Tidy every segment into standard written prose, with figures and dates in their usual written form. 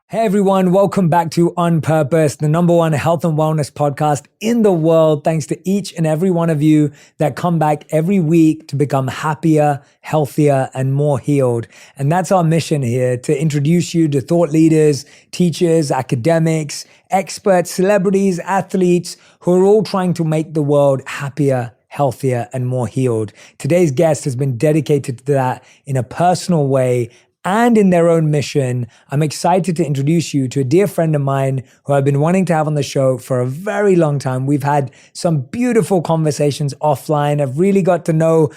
Hey everyone, welcome back to On Purpose, the number one health and wellness podcast in the world. Thanks to each and every one of you that come back every week to become happier, healthier, and more healed. And that's our mission here, to introduce you to thought leaders, teachers, academics, experts, celebrities, athletes who are all trying to make the world happier, healthier, and more healed. Today's guest has been dedicated to that in a personal way and in their own mission. I'm excited to introduce you to a dear friend of mine who I've been wanting to have on the show for a very long time. We've had some beautiful conversations offline. I've really got to know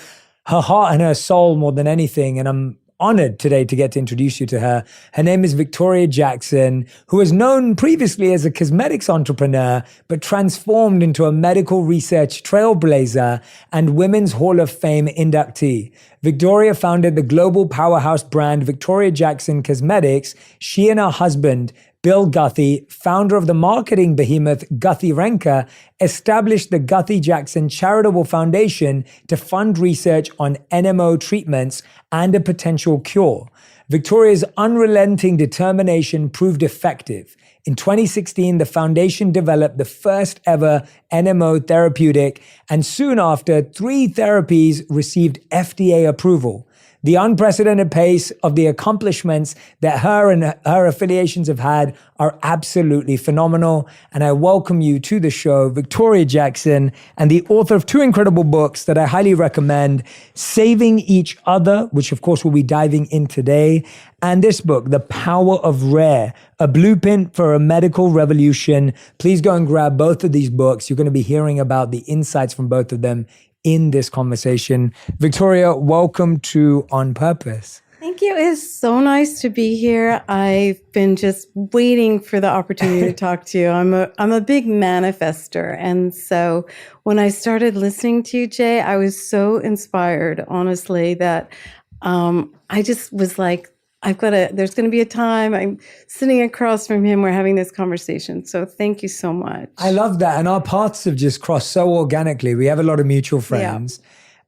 her heart and her soul more than anything, and I'm honored today to get to introduce you to her. Her name is Victoria Jackson, who was known previously as a cosmetics entrepreneur, but transformed into a medical research trailblazer and Women's Hall of Fame inductee. Victoria founded the global powerhouse brand Victoria Jackson Cosmetics. She and her husband, Bill Guthey, founder of the marketing behemoth Guthey-Renker, established the Guthey-Jackson Charitable Foundation to fund research on NMO treatments and a potential cure. Victoria's unrelenting determination proved effective. In 2016, the foundation developed the first ever NMO therapeutic, and soon after, 3 therapies received FDA approval. The unprecedented pace of the accomplishments that her and her affiliations have had are absolutely phenomenal. And I welcome you to the show, Victoria Jackson, and the author of 2 incredible books that I highly recommend, Saving Each Other, which of course we'll be diving in today, and this book, The Power of Rare, a blueprint for a medical revolution. Please go and grab both of these books. You're going to be hearing about the insights from both of them in this conversation. Victoria, welcome to On Purpose. Thank you. It's so nice to be here. I've been just waiting for the opportunity to talk to you. I'm a big manifester. And so when I started listening to you, Jay, I was so inspired, honestly, that I just was like, there's going to be a time I'm sitting across from him. We're having this conversation. So thank you so much. I love that. And our paths have just crossed so organically. We have a lot of mutual friends,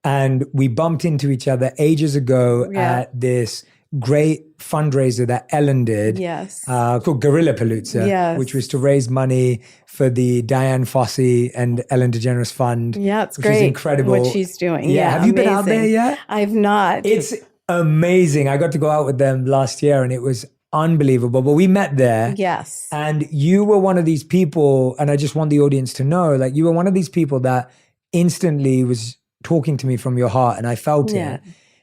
and we bumped into each other ages ago at this great fundraiser that Ellen did, called Gorilla Palooza, which was to raise money for the Diane Fossey and Ellen DeGeneres Fund. Yeah, it's which great. Is incredible. What she's doing. Yeah. Have you been out there yet? I've not. It's amazing. I got to go out with them last year and it was unbelievable. But we met there. Yes. And you were one of these people, and I just want the audience to know, like, you were one of these people that instantly was talking to me from your heart, and I felt it.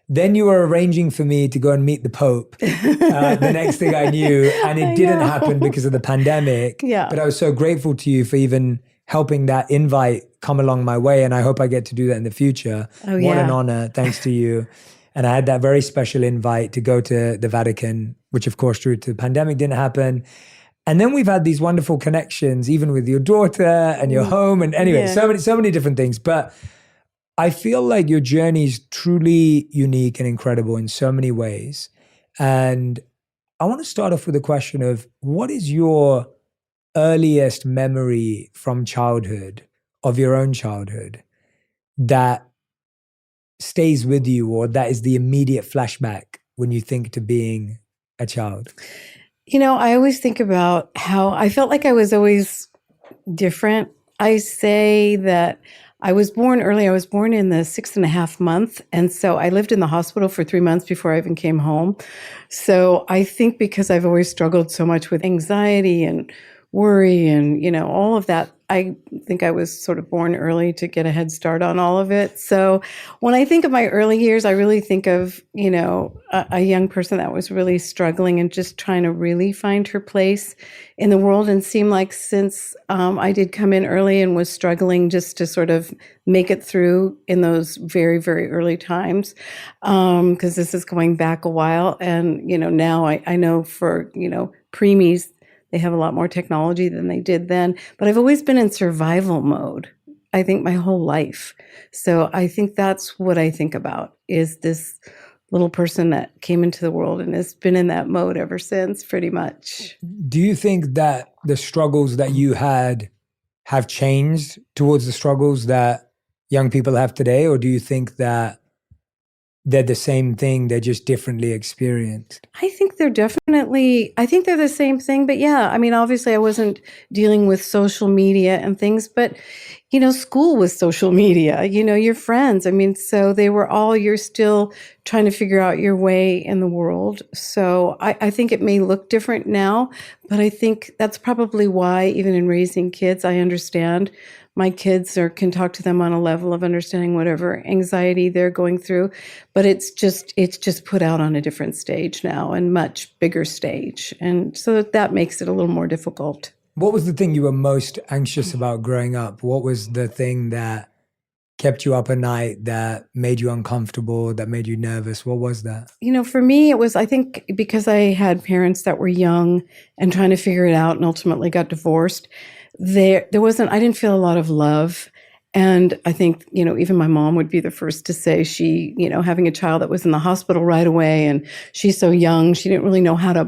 Then you were arranging for me to go and meet the Pope the next thing I knew, and it didn't happen because of the pandemic. But I was so grateful to you for even helping that invite come along my way, and I hope I get to do that in the future. What an honor. Thanks to you. And I had that very special invite to go to the Vatican, which of course due to the pandemic didn't happen. And then we've had these wonderful connections, even with your daughter and your home. And anyway, so many different things. But I feel like your journey is truly unique and incredible in so many ways. And I want to start off with a question of, what is your earliest memory from childhood, of your own childhood, that stays with you, or that is the immediate flashback when you think to being a child? You know, I always think about how I felt like I was always different. I say that I was born early. I was born in the 6.5 month. And so I lived in the hospital for 3 months before I even came home. So I think because I've always struggled so much with anxiety and worry and, you know, all of that, I think I was sort of born early to get a head start on all of it. So when I think of my early years, I really think of, you know, a young person that was really struggling and just trying to really find her place in the world, and seemed like since I did come in early and was struggling just to sort of make it through in those very, very early times, because this is going back a while. And, you know, now I know for, you know, preemies, they have a lot more technology than they did then, but I've always been in survival mode, I think, my whole life. So I think that's what I think about, is this little person that came into the world and has been in that mode ever since, pretty much. Do you think that the struggles that you had have changed towards the struggles that young people have today? Or do you think that they're the same thing, they're just differently experienced? I think they're the same thing. But yeah, I mean, obviously I wasn't dealing with social media and things, but school was social media, your friends. I mean, so they were all, you're still trying to figure out your way in the world. So I think it may look different now, but I think that's probably why, even in raising kids, I understand my kids can talk to them on a level of understanding whatever anxiety they're going through, but it's just put out on a different stage now, and much bigger stage. And so that makes it a little more difficult. What was the thing you were most anxious about growing up? What was the thing that kept you up at night, that made you uncomfortable, that made you nervous? What was that? For me, it was, I think, because I had parents that were young and trying to figure it out and ultimately got divorced. I didn't feel a lot of love. And I think, even my mom would be the first to say she, having a child that was in the hospital right away, and she's so young, she didn't really know how to,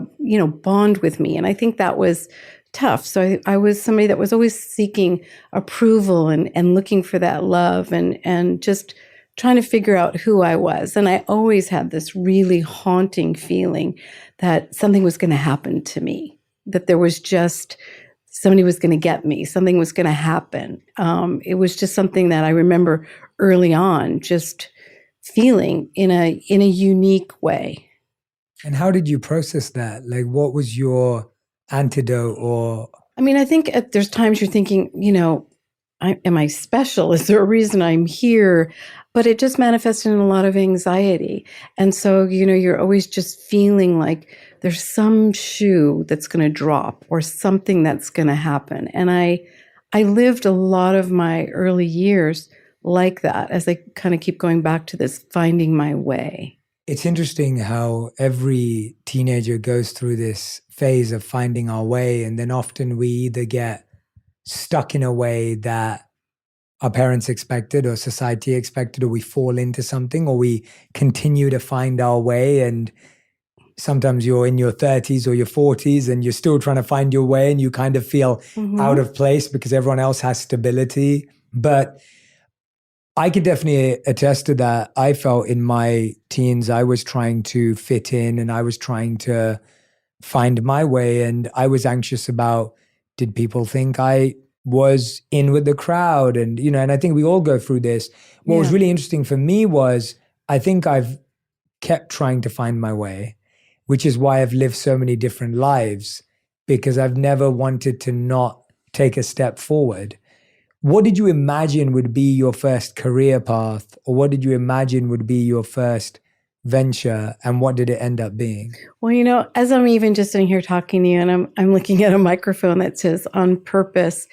bond with me. And I think that was tough. So I was somebody that was always seeking approval and looking for that love and just trying to figure out who I was. And I always had this really haunting feeling that something was going to happen to me, that there was just somebody was going to get me, something was going to happen. It was just something that I remember early on just feeling in a unique way. And how did you process that? Like, what was your antidote? Or I mean, I think there's times you're thinking, am I special? Is there a reason I'm here? But it just manifested in a lot of anxiety. And so, you're always just feeling like there's some shoe that's going to drop or something that's going to happen. And I lived a lot of my early years like that, as I kind of keep going back to this finding my way. It's interesting how every teenager goes through this phase of finding our way. And then often we either get stuck in a way that our parents expected or society expected, or we fall into something, or we continue to find our way. And sometimes you're in your 30s or your 40s and you're still trying to find your way, and you kind of feel out of place because everyone else has stability. But I could definitely attest to that. I felt in my teens, I was trying to fit in and I was trying to find my way. And I was anxious about, did people think I was in with the crowd? And, and I think we all go through this. What was really interesting for me was, I think I've kept trying to find my way, which is why I've lived so many different lives, because I've never wanted to not take a step forward. What did you imagine would be your first career path? Or what did you imagine would be your first venture? And what did it end up being? Well, as I'm even just sitting here talking to you, and I'm looking at a microphone that says on purpose.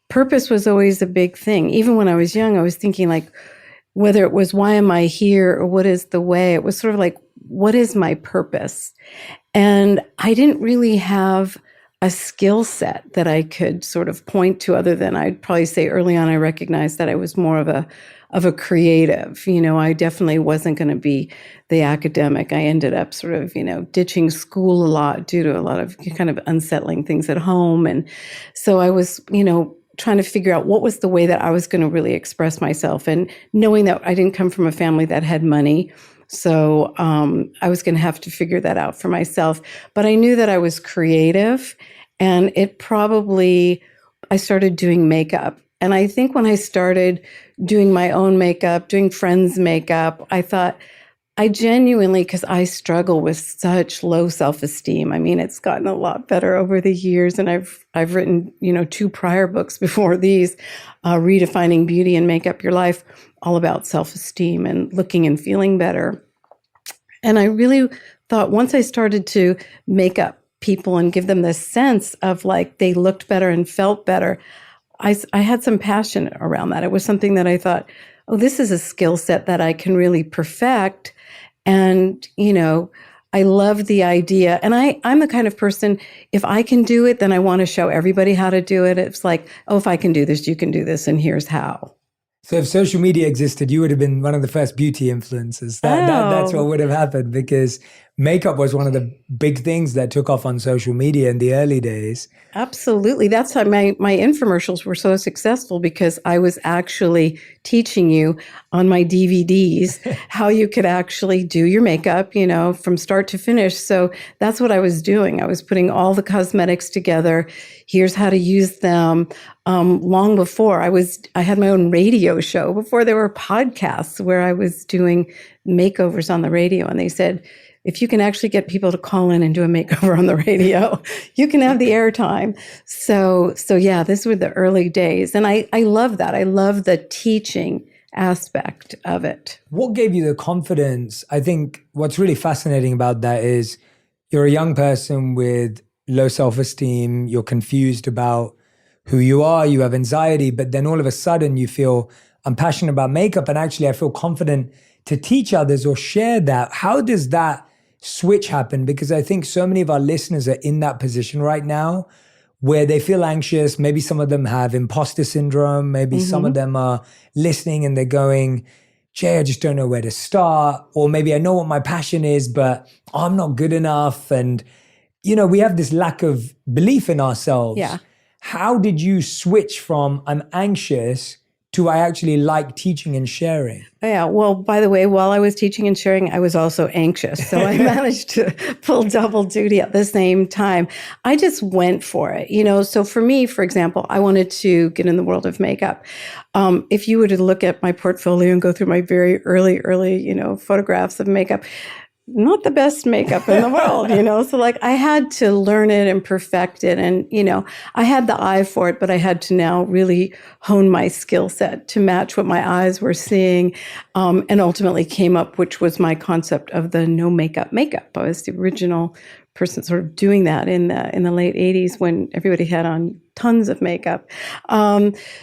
Purpose was always a big thing. Even when I was young, I was thinking like, whether it was why am I here or what is the way, it was sort of like, what is my purpose? And I didn't really have a skill set that I could sort of point to, other than I'd probably say early on, I recognized that I was more of a creative. I definitely wasn't going to be the academic. I ended up sort of, ditching school a lot due to a lot of kind of unsettling things at home. And so I was, trying to figure out what was the way that I was going to really express myself, and knowing that I didn't come from a family that had money. So I was going to have to figure that out for myself. But I knew that I was creative, and I started doing makeup. And I think when I started doing my own makeup, doing friends' makeup, I thought, I genuinely, because I struggle with such low self-esteem. I mean, it's gotten a lot better over the years, and I've written, 2 prior books before these, Redefining Beauty and Make Up Your Life, all about self-esteem and looking and feeling better. And I really thought, once I started to make up people and give them this sense of like they looked better and felt better, I had some passion around that. It was something that I thought, oh, this is a skill set that I can really perfect. And, I love the idea. And I'm the kind of person, if I can do it, then I want to show everybody how to do it. It's like, oh, if I can do this, you can do this, and here's how. So if social media existed, you would have been one of the first beauty influencers. That's what would have happened, because makeup was one of the big things that took off on social media in the early days. Absolutely. That's how my infomercials were so successful, because I was actually teaching you on my DVDs how you could actually do your makeup, from start to finish. So that's what I was doing. I was putting all the cosmetics together. Here's how to use them. Long before I had my own radio show, before there were podcasts, where I was doing makeovers on the radio. And they said, if you can actually get people to call in and do a makeover on the radio, you can have the airtime. So yeah, this were the early days. And I love that. I love the teaching aspect of it. What gave you the confidence? I think what's really fascinating about that is you're a young person with low self-esteem. You're confused about who you are. You have anxiety, but then all of a sudden you feel, I'm passionate about makeup, and actually I feel confident to teach others or share that. How does that switch happen? Because I think so many of our listeners are in that position right now where they feel anxious. Maybe some of them have imposter syndrome. Maybe some of them are listening and they're going, Jay, I just don't know where to start. Or maybe I know what my passion is, but I'm not good enough. And, we have this lack of belief in ourselves. Yeah. How did you switch from I'm anxious to I actually like teaching and sharing? Yeah. Well, by the way, while I was teaching and sharing, I was also anxious. So I managed to pull double duty at the same time. I just went for it, So for me, for example, I wanted to get in the world of makeup. If you were to look at my portfolio and go through my very early, photographs of makeup, not the best makeup in the world, So I had to learn it and perfect it. And, I had the eye for it, but I had to now really hone my skill set to match what my eyes were seeing. And ultimately came up, which was my concept of the no makeup. I was the original person sort of doing that in the late 80s when everybody had on tons of makeup.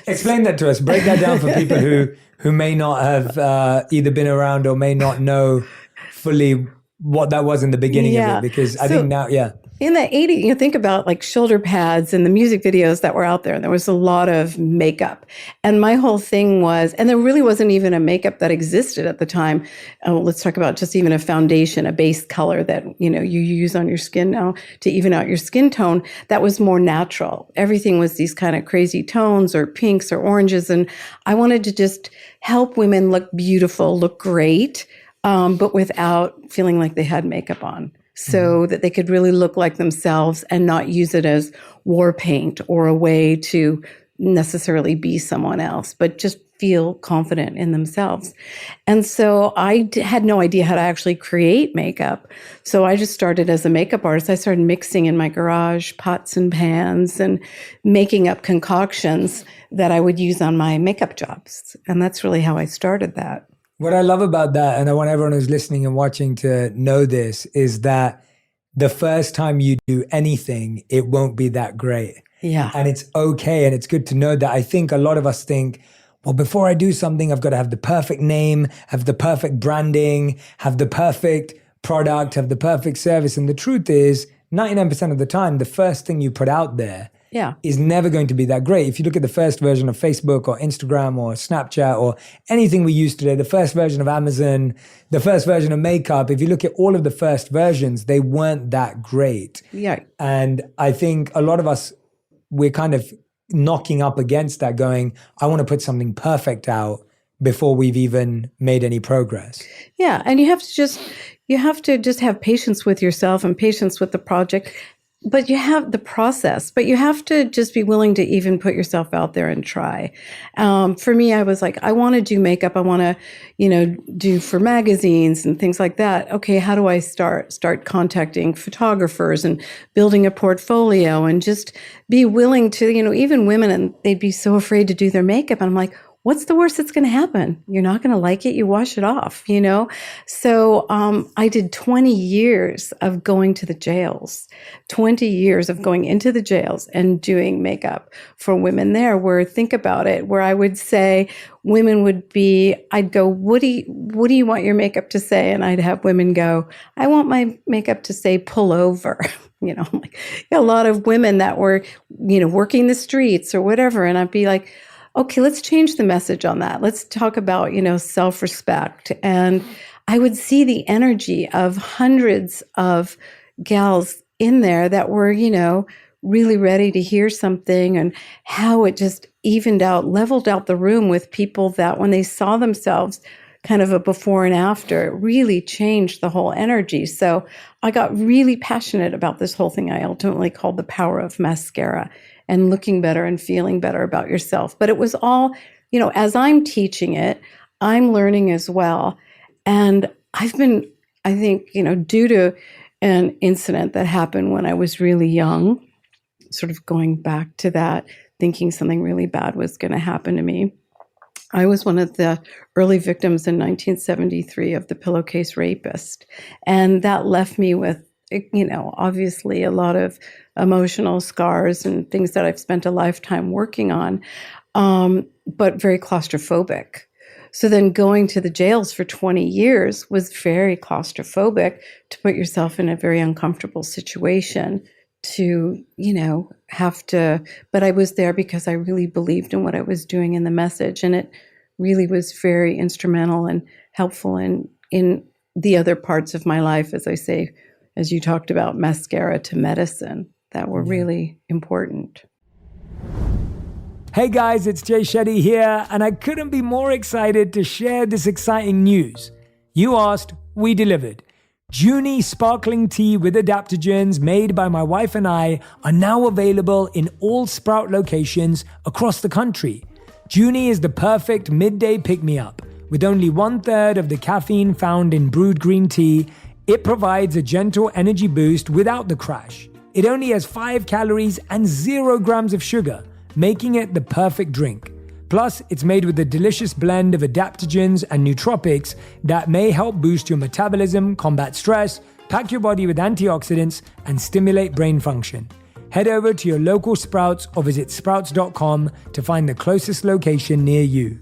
Explain that to us. Break that down for people who may not have either been around or may not know fully what that was in the beginning of it, because I think now, in the 80s, think about shoulder pads and the music videos that were out there. And there was a lot of makeup. And my whole thing was, and there really wasn't even a makeup that existed at the time. Let's talk about just even a foundation, a base color that, you use on your skin now to even out your skin tone. That was more natural. Everything was these kind of crazy tones or pinks or oranges. And I wanted to just help women look beautiful, look great, but without feeling like they had makeup on, so that they could really look like themselves and not use it as war paint or a way to necessarily be someone else, but just feel confident in themselves. And so I had no idea how to actually create makeup. So I just started as a makeup artist. I started mixing in my garage pots and pans and making up concoctions that I would use on my makeup jobs. And that's really how I started that. What I love about that, and I want everyone who's listening and watching to know this, is that the first time you do anything, it won't be that great. Yeah. And it's okay. And it's good to know that. I think a lot of us think, well, before I do something, I've got to have the perfect name, have the perfect branding, have the perfect product, have the perfect service. And the truth is, 99% of the time, the first thing you put out there is never going to be that great. If you look at the first version of Facebook or Instagram or Snapchat or anything we use today, the first version of Amazon, the first version of makeup, if you look at all of the first versions, they weren't that great. Yeah. And I think a lot of us, we're kind of knocking up against that going, I want to put something perfect out before we've even made any progress. Yeah. And you have to just have patience with yourself and patience with the project. But you have the process, but you have to just be willing to even put yourself out there and try. For me, I was like, I want to do makeup. I want to, do for magazines and things like that. Okay, how do I start contacting photographers and building a portfolio and just be willing to, even women, and they'd be so afraid to do their makeup. And I'm like, what's the worst that's going to happen? You're not going to like it. You wash it off, So I did 20 years of going to the jails, 20 years of going into the jails and doing makeup for women there, where, think about it, where I would say women would be, I'd go, what do you want your makeup to say? And I'd have women go, I want my makeup to say pull over. A lot of women that were, working the streets or whatever. And I'd be like, okay, let's change the message on that. Let's talk about, self-respect. And I would see the energy of hundreds of gals in there that were, really ready to hear something, and how it just leveled out the room with people that when they saw themselves kind of a before and after, it really changed the whole energy. So I got really passionate about this whole thing I ultimately called the power of mascara and looking better and feeling better about yourself. But it was all, as I'm teaching it, I'm learning as well. And I've been, I think, due to an incident that happened when I was really young, sort of going back to that, thinking something really bad was going to happen to me. I was one of the early victims in 1973 of the pillowcase rapist. And that left me with, obviously a lot of emotional scars and things that I've spent a lifetime working on, but very claustrophobic. So then going to the jails for 20 years was very claustrophobic, to put yourself in a very uncomfortable situation to, but I was there because I really believed in what I was doing in the message. And it really was very instrumental and helpful in the other parts of my life, as I say, as you talked about, mascara to medicine, that were really important. Hey guys, it's Jay Shetty here, and I couldn't be more excited to share this exciting news. You asked, we delivered. Junie sparkling tea with adaptogens made by my wife and I are now available in all Sprout locations across the country. Junie is the perfect midday pick-me-up. With only 1/3 of the caffeine found in brewed green tea, it provides a gentle energy boost without the crash. It only has 5 calories and 0 grams of sugar, making it the perfect drink. Plus, it's made with a delicious blend of adaptogens and nootropics that may help boost your metabolism, combat stress, pack your body with antioxidants, and stimulate brain function. Head over to your local Sprouts or visit sprouts.com to find the closest location near you.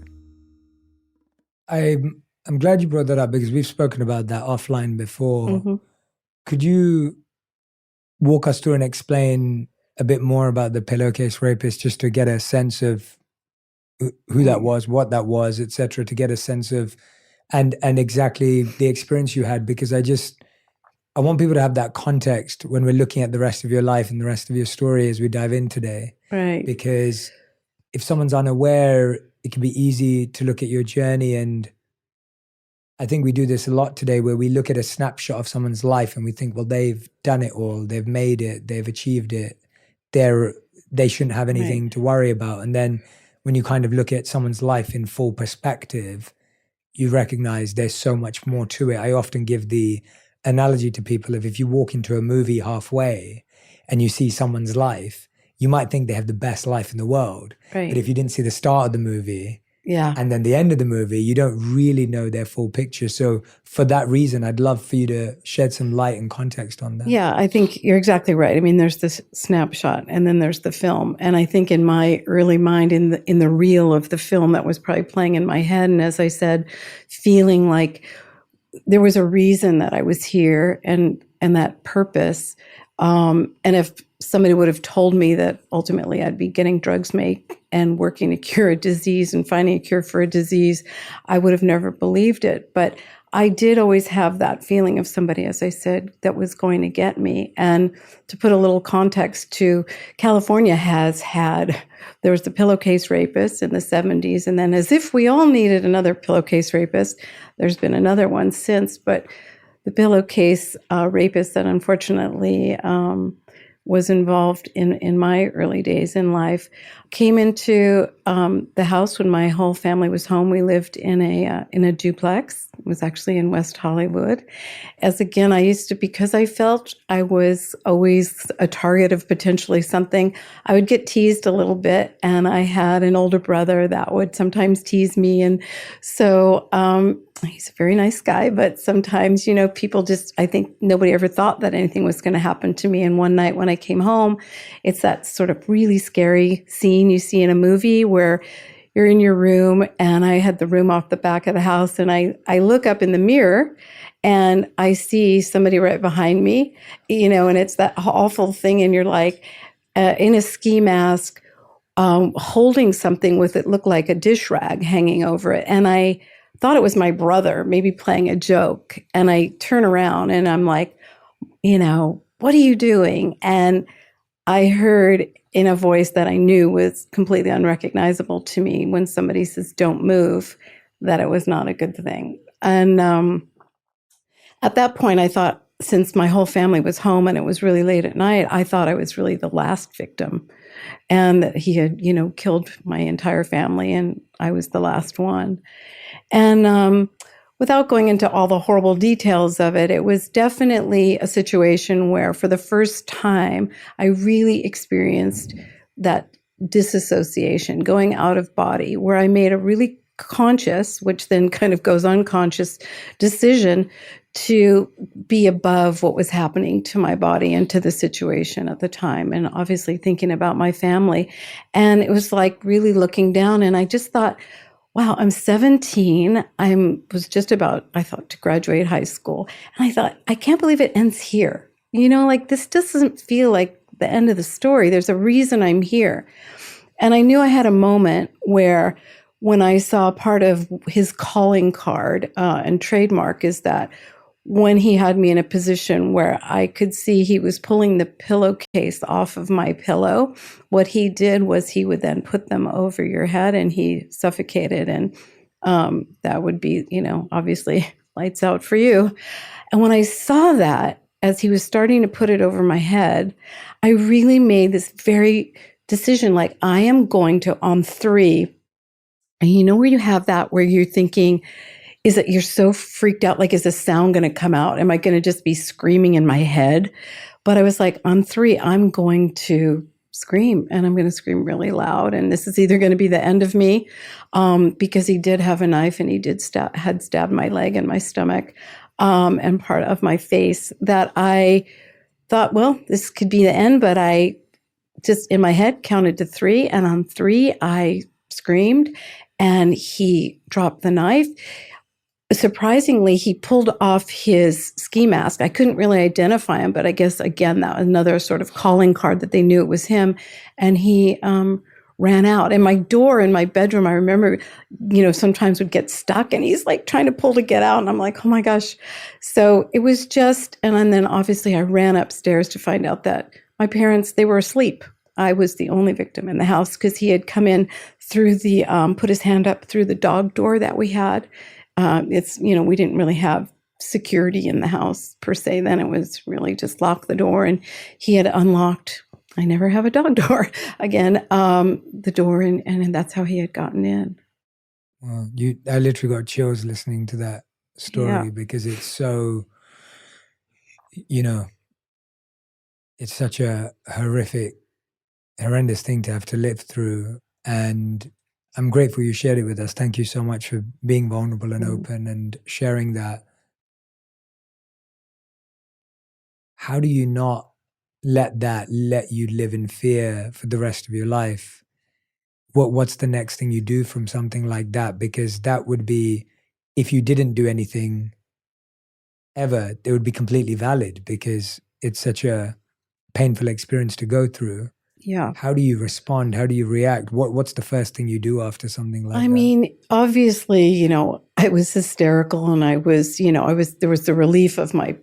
I'm glad you brought that up because we've spoken about that offline before. Mm-hmm. Could you walk us through and explain a bit more about the pillowcase rapist, just to get a sense of who that was, what that was, etc., to get a sense of and exactly the experience you had? Because I want people to have that context when we're looking at the rest of your life and the rest of your story as we dive in today. Right. Because if someone's unaware, it can be easy to look at your journey. And I think we do this a lot today, where we look at a snapshot of someone's life and we think, well, they've done it all, they've made it, they've achieved it, they shouldn't have anything to worry about. And then when you kind of look at someone's life in full perspective, you recognize there's so much more to it. I often give the analogy to people of, if you walk into a movie halfway and you see someone's life, you might think they have the best life in the world. Right. But if you didn't see the start of the movie and then the end of the movie, you don't really know their full picture. So for that reason, I'd love for you to shed some light and context on that. Yeah, I think you're exactly right. I mean, there's this snapshot and then there's the film. And I think in my early mind, in the reel of the film that was probably playing in my head, and as I said, feeling like there was a reason that I was here and that purpose. And if somebody would have told me that ultimately I'd be getting drugs made and working to cure a disease and finding a cure for a disease, I would have never believed it. But I did always have that feeling of somebody, as I said, that was going to get me. And to put a little context to, California there was the pillowcase rapist in the 70s. And then, as if we all needed another pillowcase rapist, there's been another one since. But the pillowcase rapist that unfortunately was involved in my early days in life came into the house when my whole family was home. We lived in a duplex. It was actually in West Hollywood. Because I felt I was always a target of potentially something, I would get teased a little bit, and I had an older brother that would sometimes tease me. And so he's a very nice guy, but sometimes, people I think nobody ever thought that anything was going to happen to me. And one night when I came home, it's that sort of really scary scene you see in a movie where you're in your room, and I had the room off the back of the house, and I look up in the mirror and I see somebody right behind me, and it's that awful thing. And you're like in a ski mask, holding something with it looked like a dish rag hanging over it. And I thought it was my brother, maybe playing a joke. And I turn around and I'm like, what are you doing? And I heard in a voice that I knew was completely unrecognizable to me when somebody says, don't move, that it was not a good thing. And at that point, I thought, since my whole family was home and it was really late at night, I thought I was really the last victim and that he had, killed my entire family and I was the last one. And without going into all the horrible details of it, it was definitely a situation where for the first time, I really experienced that disassociation, going out of body, where I made a really conscious, which then kind of goes unconscious, decision to be above what was happening to my body and to the situation at the time. And obviously thinking about my family. And it was like really looking down. And I just thought, wow, I'm 17. Was just about, I thought, to graduate high school. And I thought, I can't believe it ends here. This doesn't feel like the end of the story. There's a reason I'm here. And I knew I had a moment where when I saw part of his calling card and trademark is that when he had me in a position where I could see he was pulling the pillowcase off of my pillow, what he did was he would then put them over your head and he suffocated. And that would be, obviously lights out for you. And when I saw that, as he was starting to put it over my head, I really made this very decision, like I am going to, on 3, and where you have that, where you're thinking, is that you're so freaked out, like, is the sound going to come out? Am I going to just be screaming in my head? But I was like, on 3, I'm going to scream and I'm going to scream really loud. And this is either going to be the end of me, because he did have a knife and he had stabbed my leg and my stomach, and part of my face, that I thought, well, this could be the end. But I just in my head counted to 3. And on 3, I screamed and he dropped the knife. Surprisingly, he pulled off his ski mask. I couldn't really identify him, but I guess, again, that was another sort of calling card that they knew it was him. And he ran out. And my door in my bedroom, I remember, sometimes would get stuck and he's like trying to pull to get out. And I'm like, oh my gosh. So it was just, and then obviously I ran upstairs to find out that my parents, they were asleep. I was the only victim in the house because he had come in through the, put his hand up through the dog door that we had. We didn't really have security in the house per se. Then it was really just lock the door, and he had unlocked. I never have a dog door again. The door, and that's how he had gotten in. Well, I literally got chills listening to that story because it's so, it's such a horrendous thing to have to live through, and I'm grateful you shared it with us. Thank you so much for being vulnerable and open and sharing that. How do you not let you live in fear for the rest of your life? What's the next thing you do from something like that? Because that would be, if you didn't do anything ever, it would be completely valid because it's such a painful experience to go through. Yeah. How do you respond? How do you react? What's the first thing you do after something like that? I mean, obviously, I was hysterical and I was, there was the relief of my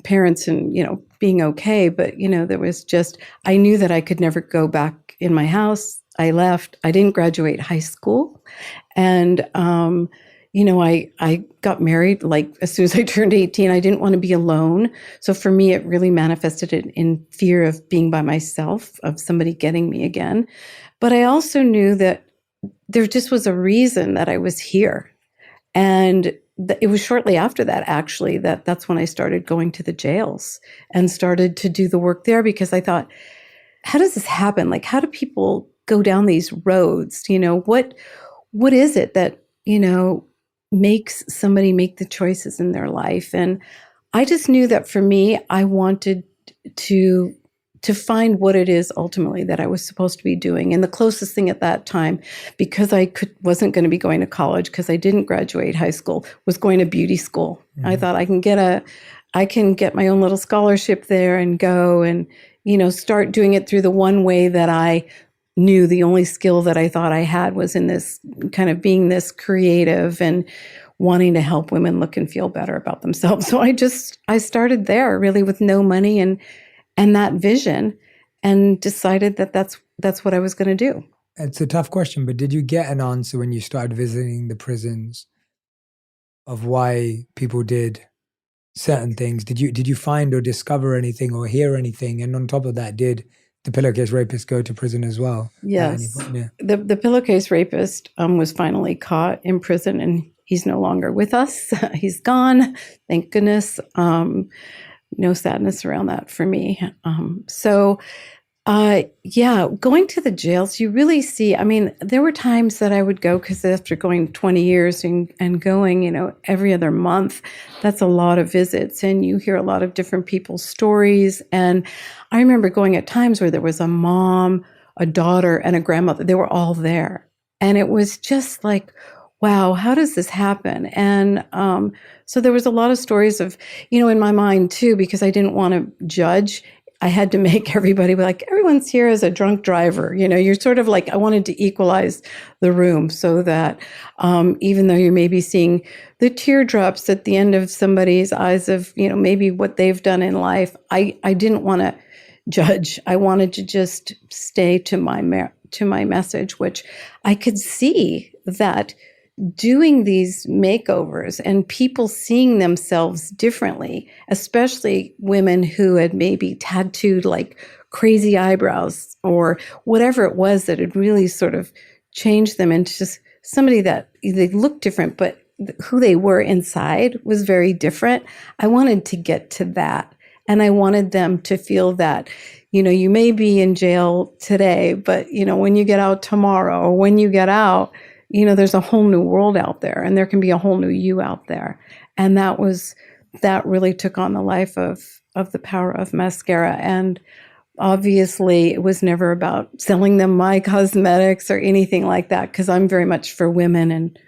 parents and, being okay. But, there was just, I knew that I could never go back in my house. I left. I didn't graduate high school. And, I got married like as soon as I turned 18. I didn't want to be alone. So for me, it really manifested in fear of being by myself, of somebody getting me again. But I also knew that there just was a reason that I was here. And it was shortly after that, actually, that's when I started going to the jails and started to do the work there, because I thought, how does this happen? Like, how do people go down these roads? What is it that, makes somebody make the choices in their life? And I just knew that for me, I wanted to find what it is ultimately that I was supposed to be doing. And the closest thing at that time, because I wasn't going to be going to college because I didn't graduate high school, was going to beauty school. Mm-hmm. I thought I can get my own little scholarship there and go and, start doing it through the one way that I knew. The only skill that I thought I had was in this kind of being this creative and wanting to help women look and feel better about themselves. So I started there really with no money and that vision, and decided that that's what I was going to do. It's a tough question, but did you get an answer when you started visiting the prisons of why people did certain things? Did you find or discover anything or hear anything? And on top of that, did the pillowcase rapist go to prison as well? Yes. Yeah. The pillowcase rapist was finally caught in prison, and he's no longer with us. He's gone. Thank goodness. No sadness around that for me. Going to the jails, you really see, I mean, there were times that I would go, because after going 20 years and going, every other month, that's a lot of visits, and you hear a lot of different people's stories. And I remember going at times where there was a mom, a daughter, and a grandmother. They were all there. And it was just like, wow, how does this happen? And so there was a lot of stories of, in my mind too, because I didn't want to judge. I had to make everybody like, everyone's here as a drunk driver. You're sort of like, I wanted to equalize the room so that even though you may be seeing the teardrops at the end of somebody's eyes of, maybe what they've done in life, I didn't want to judge. I wanted to just stay to my message, which I could see that doing these makeovers and people seeing themselves differently, especially women who had maybe tattooed like crazy eyebrows or whatever it was that had really sort of changed them into just somebody that they looked different, but who they were inside was very different. I wanted to get to that. And I wanted them to feel that, you may be in jail today, but, when you get out tomorrow, or when you get out, there's a whole new world out there, and there can be a whole new you out there. And that really took on the life of the power of mascara. And obviously it was never about selling them my cosmetics or anything like that, because I'm very much for women and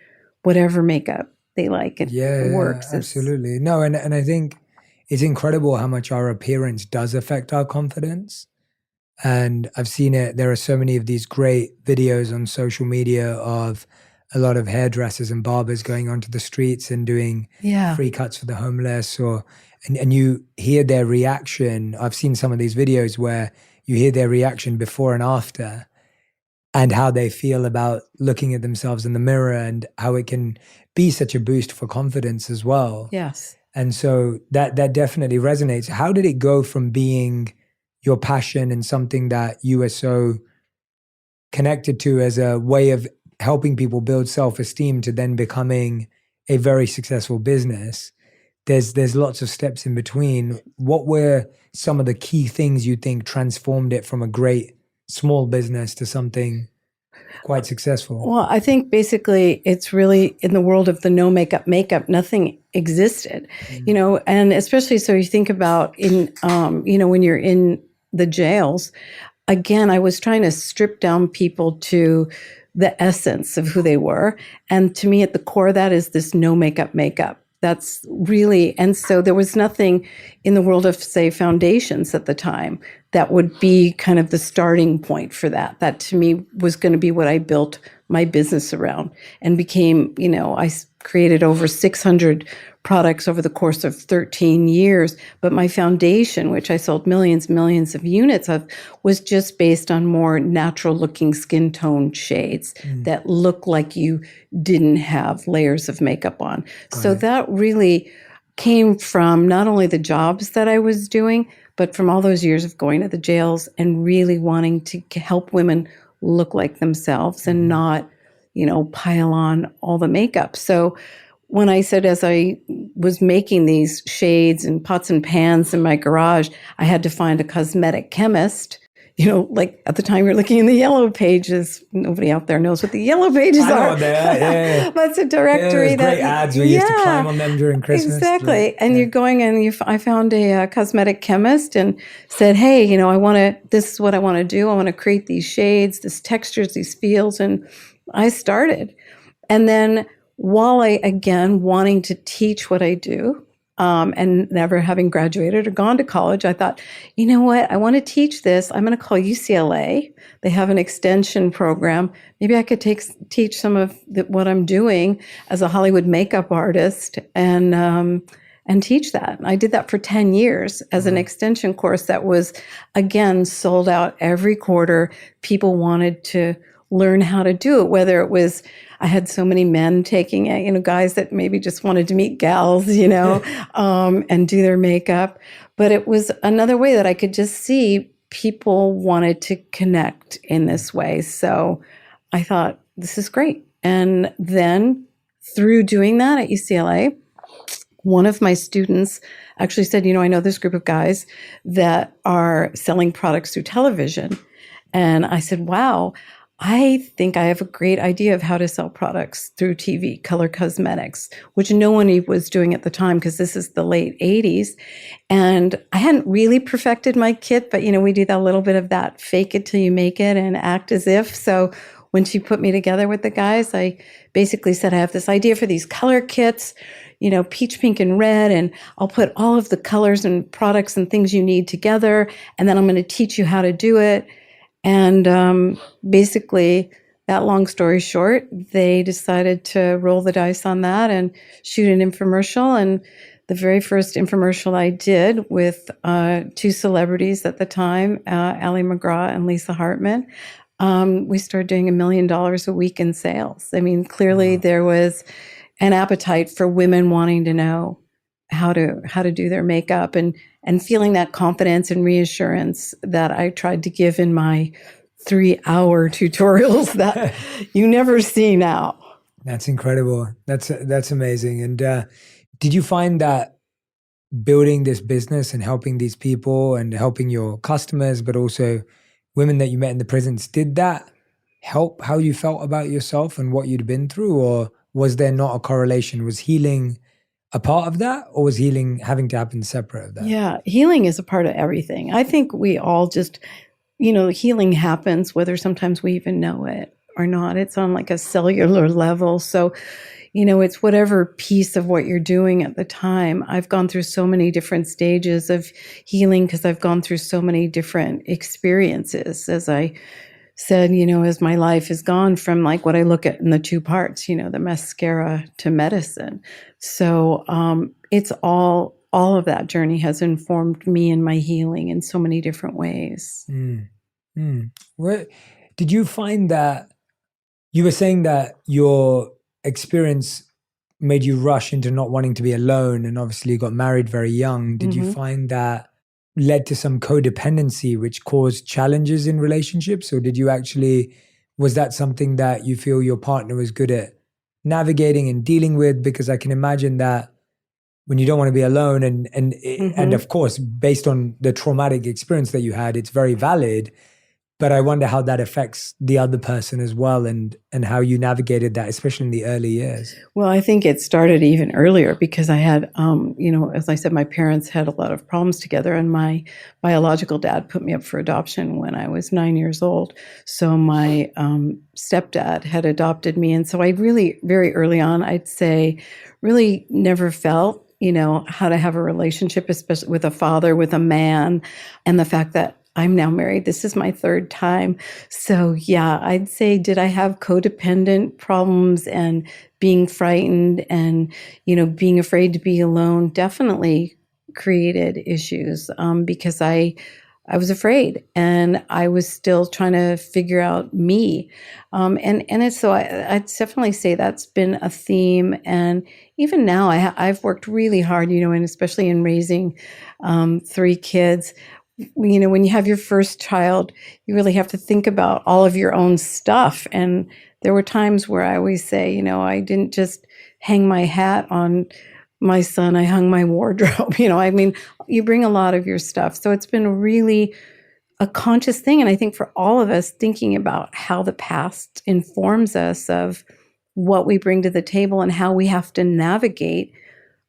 whatever makeup they like. It works. Absolutely. No, and I think it's incredible how much our appearance does affect our confidence. And I've seen it. There are so many of these great videos on social media of a lot of hairdressers and barbers going onto the streets and doing free cuts for the homeless, and you hear their reaction. I've seen some of these videos where you hear their reaction before and after, and how they feel about looking at themselves in the mirror, and how it can be such a boost for confidence as well. Yes. And so that definitely resonates. How did it go from being your passion and something that you were so connected to as a way of helping people build self-esteem to then becoming a very successful business? There's lots of steps in between. What were some of the key things you think transformed it from a great small business to something quite successful? Well, I think basically it's really in the world of the no makeup, nothing existed, and especially so you think about in, when you're in the jails, again, I was trying to strip down people to the essence of who they were. And to me, at the core of that is this no makeup. That's really, and so there was nothing in the world of, say, foundations at the time that would be kind of the starting point for that. That to me was going to be what I built my business around, and became, I created over 600 products over the course of 13 years. But my foundation, which I sold millions of units of, was just based on more natural looking skin tone shades that look like you didn't have layers of makeup on. So that really came from not only the jobs that I was doing, but from all those years of going to the jails and really wanting to help women look like themselves and not, pile on all the makeup. So when I said, as I was making these shades and pots and pans in my garage, I had to find a cosmetic chemist. Like at the time you're looking in the yellow pages. Nobody out there knows what the yellow pages are. I know that, yeah. That's a directory. Yeah, great ads where you used to climb on them during Christmas. Exactly. And you're going and I found a cosmetic chemist and said, hey, this is what I want to do. I want to create these shades, these textures, these feels. And I started. And then while I, again, wanting to teach what I do, And never having graduated or gone to college, I thought, you know what? I want to teach this. I'm going to call UCLA. They have an extension program. Maybe I could teach some of what I'm doing as a Hollywood makeup artist and teach that. I did that for 10 years as an extension course that was, again, sold out every quarter. People wanted to learn how to do it, whether it was, I had so many men taking it, guys that maybe just wanted to meet gals, and do their makeup. But it was another way that I could just see people wanted to connect in this way. So I thought, this is great. And then through doing that at UCLA, one of my students actually said, I know this group of guys that are selling products through television. And I said, wow, I think I have a great idea of how to sell products through TV, color cosmetics, which no one was doing at the time because this is the late 80s. And I hadn't really perfected my kit, but we do that little bit of that fake it till you make it and act as if. So when she put me together with the guys, I basically said, I have this idea for these color kits, peach, pink, and red, and I'll put all of the colors and products and things you need together, and then I'm going to teach you how to do it. And basically, that long story short, they decided to roll the dice on that and shoot an infomercial. And the very first infomercial I did with two celebrities at the time, Ali McGraw and Lisa Hartman, we started doing $1 million a week in sales. I mean, clearly there was an appetite for women wanting to know how to do their makeup and feeling that confidence and reassurance that I tried to give in my 3-hour tutorials that you never see now. That's incredible. That's amazing. And did you find that building this business and helping these people and helping your customers, but also women that you met in the prisons, did that help how you felt about yourself and what you'd been through? Or was there not a correlation? Was healing a part of that, or was healing having to happen separate of that? Yeah, healing is a part of everything. I think we all just, healing happens whether sometimes we even know it or not. It's on like a cellular level. So, it's whatever piece of what you're doing at the time. I've gone through so many different stages of healing because I've gone through so many different experiences, as I said, as my life has gone from like what I look at in the two parts, the mascara to medicine. So it's all of that journey has informed me in my healing in so many different ways. What did you find that you were saying that your experience made you rush into not wanting to be alone, and obviously you got married very young. Did you find that led to some codependency which caused challenges in relationships? Or was that something that you feel your partner was good at navigating and dealing with? Because I can imagine that when you don't want to be alone and of course, based on the traumatic experience that you had, it's very valid. But I wonder how that affects the other person as well, and how you navigated that, especially in the early years. Well, I think it started even earlier because I had, as I said, my parents had a lot of problems together, and my biological dad put me up for adoption when I was 9 years old. So my stepdad had adopted me. And so I really, very early on, I'd say, really never felt, how to have a relationship, especially with a father, with a man, and the fact that I'm now married. This is my third time. So yeah, I'd say, did I have codependent problems and being frightened and, being afraid to be alone? Definitely created issues because I was afraid and I was still trying to figure out me. I'd definitely say that's been a theme. And even now I've worked really hard, and especially in raising 3 kids. When you have your first child, you really have to think about all of your own stuff. And there were times where I always say, I didn't just hang my hat on my son, I hung my wardrobe. You bring a lot of your stuff. So it's been really a conscious thing. And I think for all of us, thinking about how the past informs us of what we bring to the table and how we have to navigate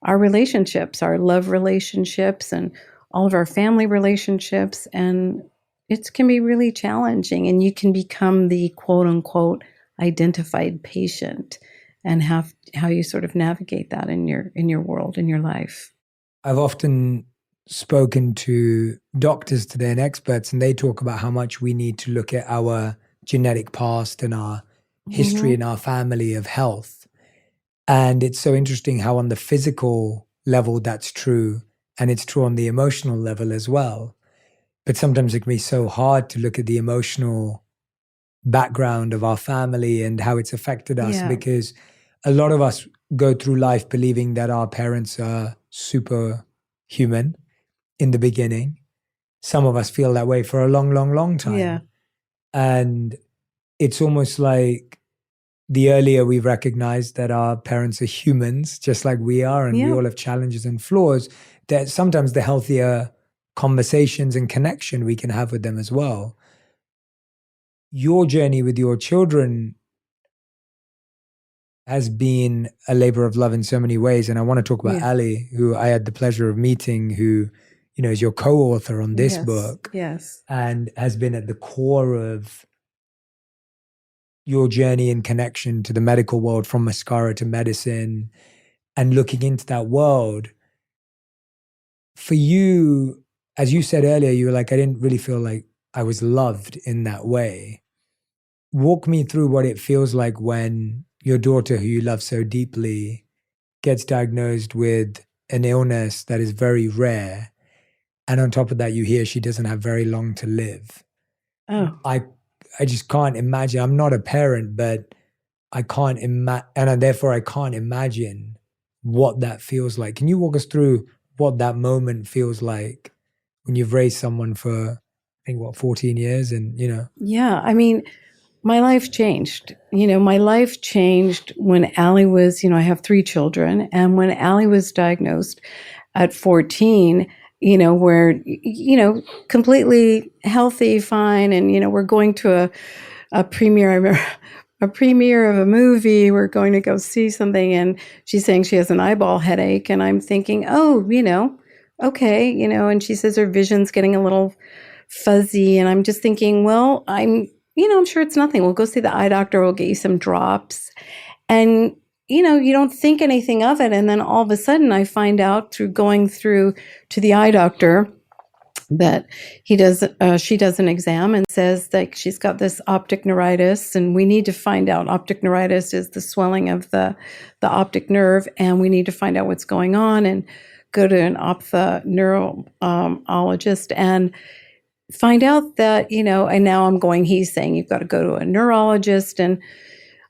our relationships, our love relationships, and all of our family relationships. And it can be really challenging, and you can become the quote unquote identified patient, and how you sort of navigate that in your world, in your life. I've often spoken to doctors today and experts, and they talk about how much we need to look at our genetic past and our history in our family of health. And it's so interesting how on the physical level that's true, and it's true on the emotional level as well. But sometimes it can be so hard to look at the emotional background of our family and how it's affected us, Yeah. because a lot of us go through life believing that our parents are superhuman in the beginning. Some of us feel that way for a long, long, long time. Yeah. And it's almost like the earlier we recognize that our parents are humans, just like we are, and we all have challenges and flaws, that sometimes the healthier conversations and connection we can have with them as well. Your journey with your children has been a labor of love in so many ways. And I want to talk about Ali, who I had the pleasure of meeting, who, you know, is your co-author on this book. Yes. And has been at the core of your journey and connection to the medical world, from mascara to medicine, and looking into that world. For you, as you said earlier, you were like, I didn't really feel like I was loved in that way. Walk me through what it feels like when your daughter, who you love so deeply, gets diagnosed with an illness that is very rare. And on top of that, you hear she doesn't have very long to live. Oh. I just can't imagine. I'm not a parent, but I can't imagine, and therefore I can't imagine what that feels like. Can you walk us through what that moment feels like when you've raised someone for, I think, 14 years, and, you know? Yeah. I mean, my life changed. You know, my life changed when Allie was, you know, I have 3 children. And when Allie was diagnosed at 14, you know, where, you know, completely healthy, fine. And, you know, we're going to a premiere. I remember a premiere of a movie. We're going to go see something. And she's saying she has an eyeball headache. And I'm thinking, oh, you know, okay, you know, and she says her vision's getting a little fuzzy. And I'm just thinking, well, I'm sure it's nothing. We'll go see the eye doctor. We'll get you some drops. And, you know, you don't think anything of it. And then all of a sudden I find out through going through to the eye doctor that she does an exam and says that she's got this optic neuritis, and we need to find out. Optic neuritis is the swelling of the optic nerve, and we need to find out what's going on and go to an ophthalmologist and find out that, you know, and now he's saying you've got to go to a neurologist. And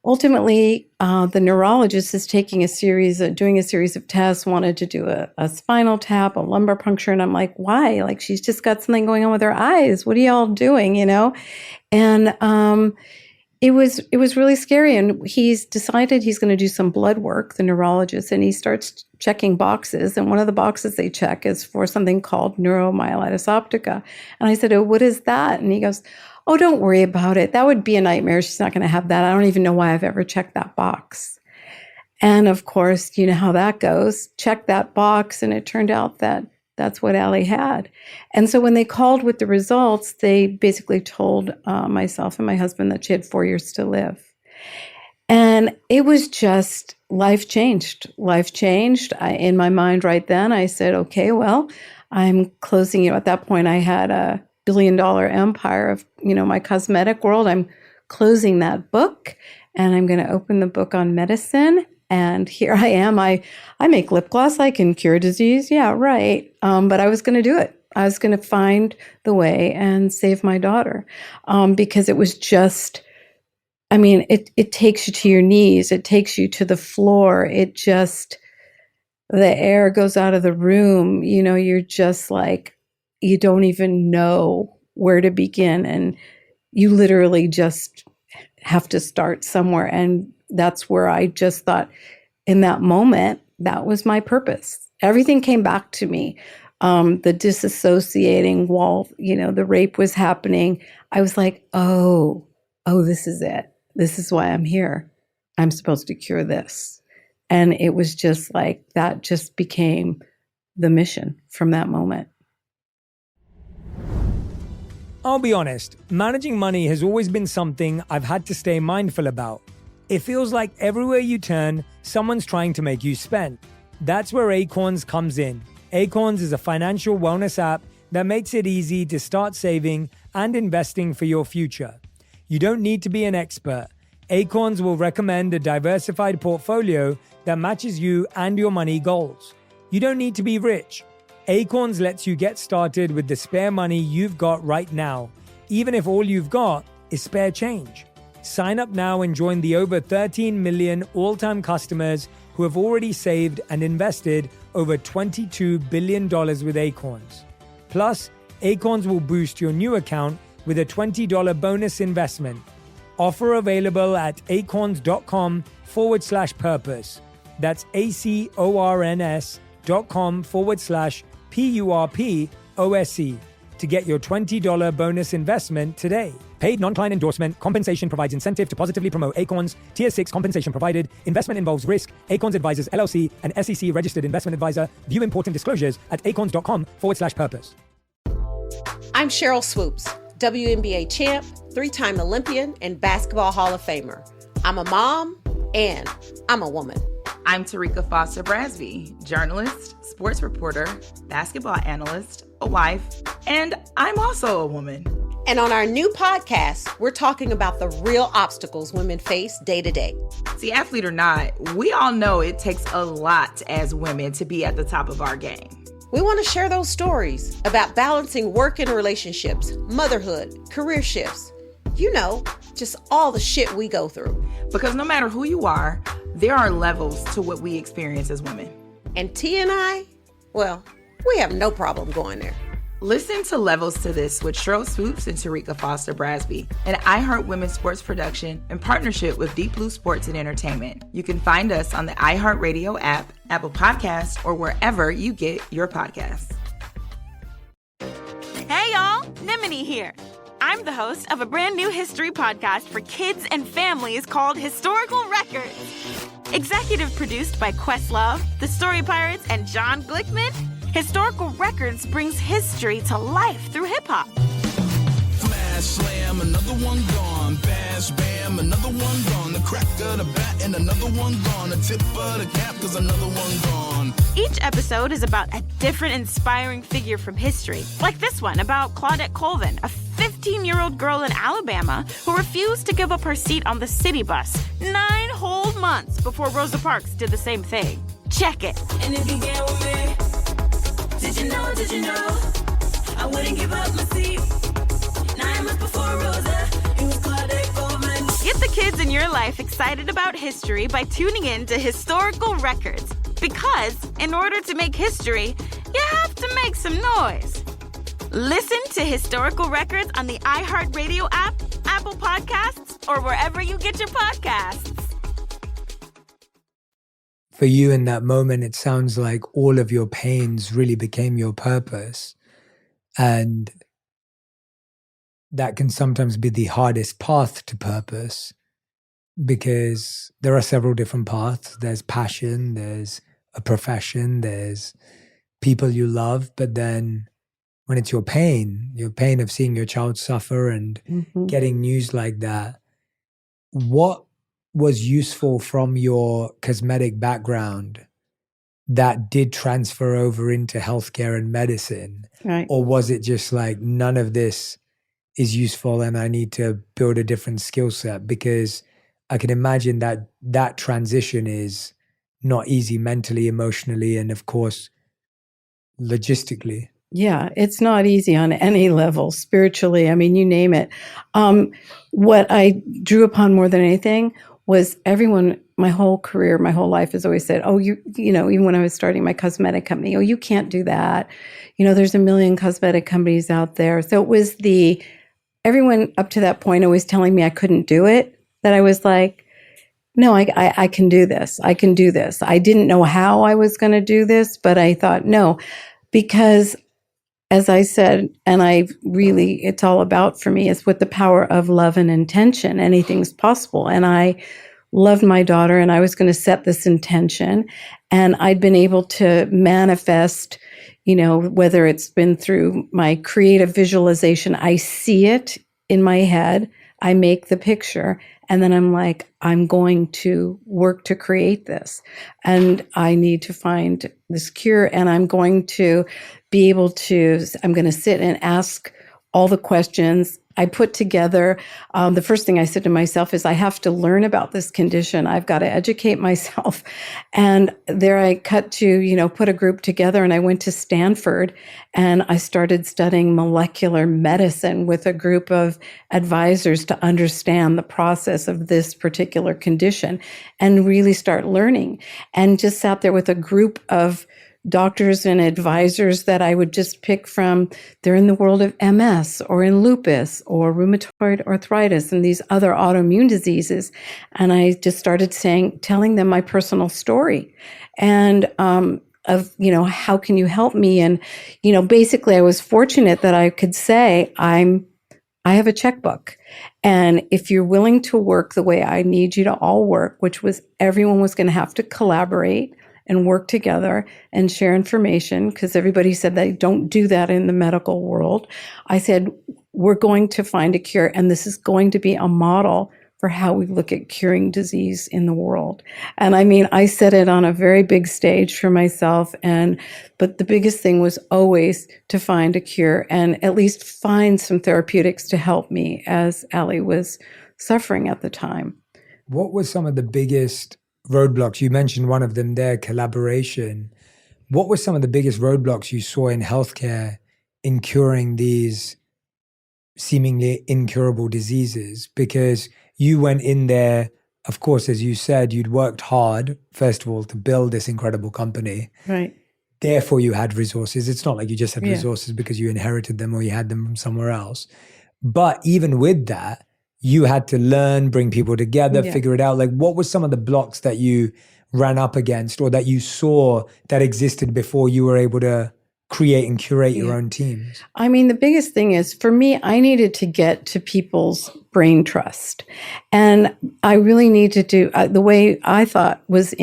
ultimately, the neurologist is doing a series of tests, wanted to do a spinal tap, a lumbar puncture. And I'm like, why? Like, she's just got something going on with her eyes. What are y'all doing, you know? And it was really scary. And he's decided he's going to do some blood work, the neurologist, and he starts checking boxes. And one of the boxes they check is for something called neuromyelitis optica. And I said, oh, what is that? And he goes, oh, don't worry about it. That would be a nightmare. She's not going to have that. I don't even know why I've ever checked that box. And of course, you know how that goes. Check that box. And it turned out that that's what Allie had. And so when they called with the results, they basically told myself and my husband that she had 4 years to live. And it was just life changed. Life changed. In my mind right then, I said, okay, well, I'm closing, you know, at that point I had a $1 billion empire of, you know, my cosmetic world. I'm closing that book, and I'm going to open the book on medicine. And here I am. I make lip gloss. I can cure disease. Yeah, right. But I was going to do it. I was going to find the way and save my daughter, because it was just, I mean, it takes you to your knees. It takes you to the floor. It just, the air goes out of the room. You know, you're just like, you don't even know where to begin. And you literally just have to start somewhere. And that's where I just thought, in that moment, that was my purpose. Everything came back to me. The disassociating wall, you know, the rape was happening. I was like, oh, this is it. This is why I'm here. I'm supposed to cure this. And it was just like, that just became the mission from that moment. I'll be honest, managing money has always been something I've had to stay mindful about. It feels like everywhere you turn, someone's trying to make you spend. That's where Acorns comes in. Acorns is a financial wellness app that makes it easy to start saving and investing for your future. You don't need to be an expert. Acorns will recommend a diversified portfolio that matches you and your money goals. You don't need to be rich. Acorns lets you get started with the spare money you've got right now, even if all you've got is spare change. Sign up now and join the over 13 million all-time customers who have already saved and invested over $22 billion with Acorns. Plus, Acorns will boost your new account with a $20 bonus investment. Offer available at acorns.com/purpose. That's acorns.com/PURPOSE to get your $20 bonus investment today. Paid non-client endorsement. Compensation provides incentive to positively promote Acorns. Tier 6 compensation provided. Investment involves risk. Acorns Advisors LLC, an SEC registered investment advisor. View important disclosures at acorns.com/purpose. I'm Cheryl Swoops, WNBA champ, 3-time Olympian, and Basketball Hall of Famer. I'm a mom and I'm a woman. I'm Tarika Foster Brasby, journalist, sports reporter, basketball analyst, a wife, and I'm also a woman. And on our new podcast, we're talking about the real obstacles women face day to day. See, athlete or not, we all know it takes a lot as women to be at the top of our game. We want to share those stories about balancing work and relationships, motherhood, career shifts. You know, just all the shit we go through. Because no matter who you are, there are levels to what we experience as women. And T and I, well, we have no problem going there. Listen to Levels to This with Cheryl Swoops and Tarika Foster Brasby, an iHeart Women's Sports production in partnership with Deep Blue Sports and Entertainment. You can find us on the iHeartRadio app, Apple Podcasts, or wherever you get your podcasts. Hey y'all, Nimini here. I'm the host of a brand new history podcast for kids and families called Historical Records. Executive produced by Questlove, The Story Pirates, and John Glickman, Historical Records brings history to life through hip-hop. Smash, slam, another one gone. Bash, bam, another one gone. The crack of the bat and another one gone. The tip of the cap, cause another one gone. Each episode is about a different inspiring figure from history. Like this one about Claudette Colvin, a 15-year-old girl in Alabama who refused to give up her seat on the city bus 9 whole months before Rosa Parks did the same thing. Check it. And if you get with me, did you know, I wouldn't give up my seat. 9 months before Rosa, it was Claudette Colvin. Get the kids in your life excited about history by tuning in to Historical Records. Because in order to make history, you have to make some noise. Listen to Historical Records on the iHeartRadio app, Apple Podcasts, or wherever you get your podcasts. For you in that moment, it sounds like all of your pains really became your purpose. And that can sometimes be the hardest path to purpose because there are several different paths. There's passion, there's a profession, there's people you love. But then when it's your pain of seeing your child suffer and getting news like that, what was useful from your cosmetic background that did transfer over into healthcare and medicine? Right. Or was it just like, none of this is useful and I need to build a different skill set? Because I can imagine that that transition is not easy mentally, emotionally, and of course, logistically. Yeah, it's not easy on any level, spiritually. I mean, you name it. What I drew upon more than anything was everyone, my whole career, my whole life has always said, oh, you know, even when I was starting my cosmetic company, oh, you can't do that. You know, there's a million cosmetic companies out there. So it was everyone up to that point always telling me I couldn't do it, that I was like, no, I can do this. I can do this. I didn't know how I was going to do this, but I thought, no, because as I said, and it's all about for me, is with the power of love and intention, anything's possible. And I loved my daughter and I was going to set this intention, and I'd been able to manifest, you know, whether it's been through my creative visualization, I see it in my head. I make the picture, and then I'm like, I'm going to work to create this. And I need to find this cure, and I'm going to be able to, I'm going to sit and ask all the questions. I put together, the first thing I said to myself is, I have to learn about this condition. I've got to educate myself. And there I cut to, put a group together, and I went to Stanford and I started studying molecular medicine with a group of advisors to understand the process of this particular condition and really start learning, and just sat there with a group of doctors and advisors that I would just pick from. They're in the world of MS or in lupus or rheumatoid arthritis and these other autoimmune diseases. And I just started telling them my personal story and, how can you help me? And, basically I was fortunate that I could say, I have a checkbook. And if you're willing to work the way I need you to all work, which was everyone was going to have to collaborate and work together and share information, because everybody said they don't do that in the medical world. I said, we're going to find a cure, and this is going to be a model for how we look at curing disease in the world. And I said it on a very big stage for myself, but the biggest thing was always to find a cure and at least find some therapeutics to help me as Allie was suffering at the time. What were some of the biggest roadblocks? You mentioned one of them there, collaboration. What were some of the biggest roadblocks you saw in healthcare in curing these seemingly incurable diseases? Because you went in there, of course, as you said, you'd worked hard, first of all, to build this incredible company. Right. Therefore, you had resources. It's not like you just had Yeah. resources because you inherited them or you had them from somewhere else. But even with that, you had to learn, bring people together, Yeah. figure it out. Like, what were some of the blocks that you ran up against or that you saw that existed before you were able to create and curate your own teams? The biggest thing is, for me, I needed to get to people's brain trust. And I really needed to, the way I thought was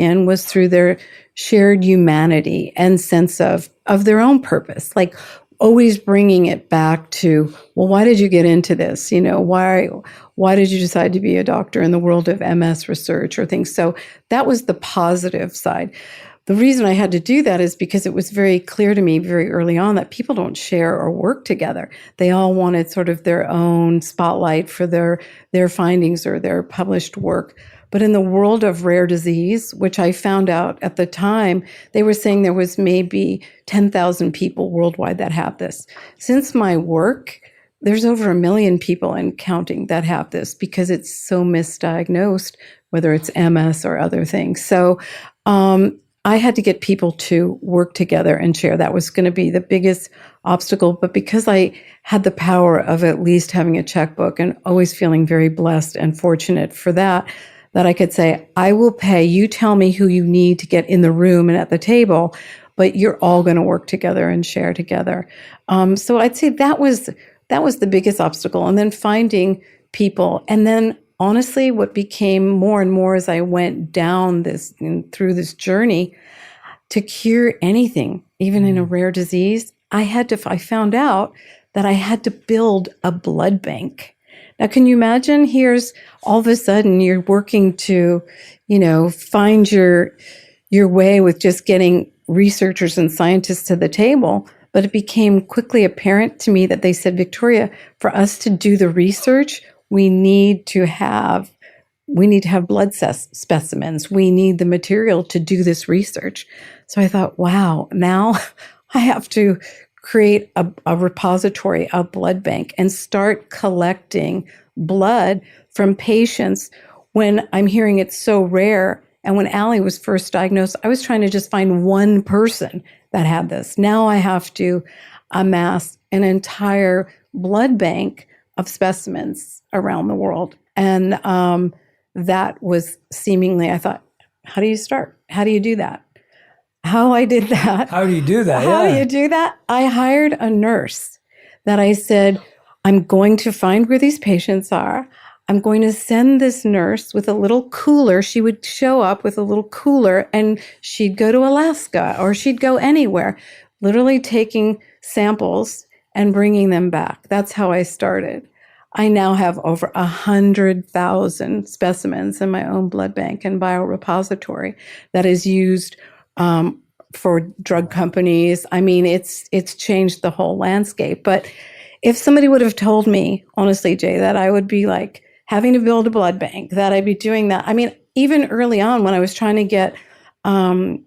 through their shared humanity and sense of their own purpose. Like, always bringing it back to, well, why did you get into this? Why did you decide to be a doctor in the world of MS research or things? So that was the positive side. The reason I had to do that is because it was very clear to me very early on that people don't share or work together. They all wanted sort of their own spotlight for their findings or their published work. But in the world of rare disease, which I found out at the time, they were saying there was maybe 10,000 people worldwide that have this. Since my work, there's over 1 million people and counting that have this because it's so misdiagnosed, whether it's MS or other things. So I had to get people to work together and share. That was going to be the biggest obstacle. But because I had the power of at least having a checkbook and always feeling very blessed and fortunate for that I could say, I will pay, you tell me who you need to get in the room and at the table, but you're all going to work together and share together. So I'd say that was the biggest obstacle. And then finding people. And then honestly, what became more and more as I went down through this journey, to cure anything, even in a rare disease, I found out that I had to build a blood bank. Now, can you imagine? Here's all of a sudden you're working to, find your way with just getting researchers and scientists to the table. But it became quickly apparent to me that they said, Victoria, for us to do the research, we need to have blood specimens. We need the material to do this research. So I thought, wow, now I have to create a repository, a blood bank, and start collecting blood from patients when I'm hearing it's so rare. And when Allie was first diagnosed, I was trying to just find one person that had this. Now I have to amass an entire blood bank of specimens around the world. And that was seemingly, I thought, how do you start? How do you do that? How I did that. How do you do that? How do you do that? I hired a nurse that I said, I'm going to find where these patients are. I'm going to send this nurse with a little cooler. She would show up with a little cooler and she'd go to Alaska or she'd go anywhere, literally taking samples and bringing them back. That's how I started. I now have over 100,000 specimens in my own blood bank and biorepository that is used for drug companies. I mean, it's changed the whole landscape. But if somebody would have told me, honestly, Jay, that I would be like having to build a blood bank, that I'd be doing that. I mean, even early on when I was trying to get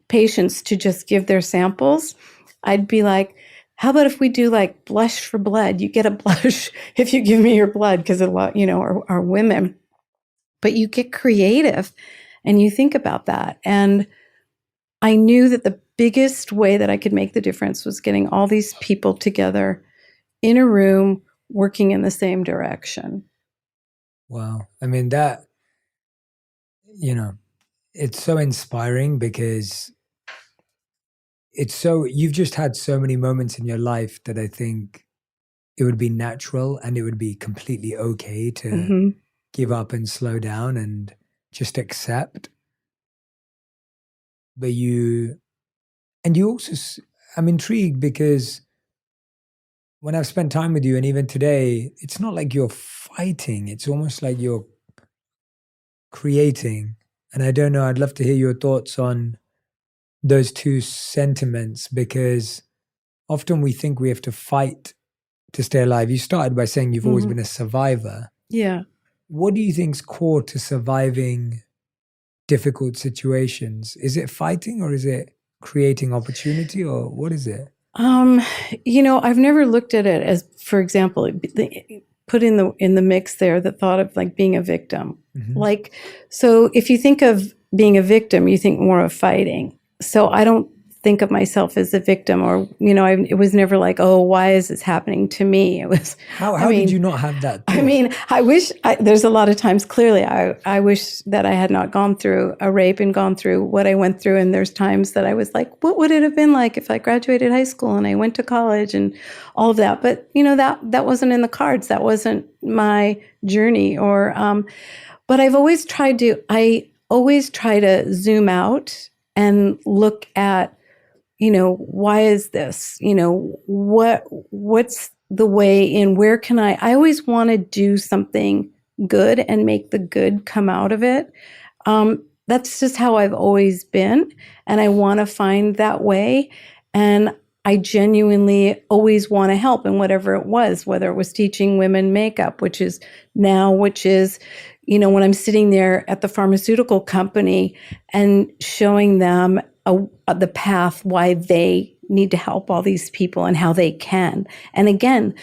patients to just give their samples, I'd be like, how about if we do like blush for blood? You get a blush if you give me your blood, because a lot, are women. But you get creative and you think about that. And I knew that the biggest way that I could make the difference was getting all these people together in a room working in the same direction. Wow. I mean, that, it's so inspiring because you've just had so many moments in your life that I think it would be natural and it would be completely okay to give up and slow down and just accept. But I'm intrigued because when I've spent time with you and even today, it's not like you're fighting. It's almost like you're creating. And I don't know, I'd love to hear your thoughts on those two sentiments, because often we think we have to fight to stay alive. You started by saying you've always been a survivor. Yeah. What do you think's core to surviving difficult situations? Is it fighting or is it creating opportunity, or what is it? I've never looked at it as, for example, put in the mix there the thought of like being a victim. Like, so if you think of being a victim, you think more of fighting. So I don't think of myself as a victim, or, it was never like, oh, why is this happening to me? It was, how did you not have that thought? I mean, there's a lot of times, clearly, I wish that I had not gone through a rape and gone through what I went through. And there's times that I was like, what would it have been like if I graduated high school and I went to college and all of that? But, that wasn't in the cards. That wasn't my journey. But I always try to zoom out and look at, why is this? What's the way in? Where can I always want to do something good and make the good come out of it. That's just how I've always been. And I want to find that way. And I genuinely always want to help in whatever it was, whether it was teaching women makeup, which is, when I'm sitting there at the pharmaceutical company and showing them the path why they need to help all these people and how they can. And again,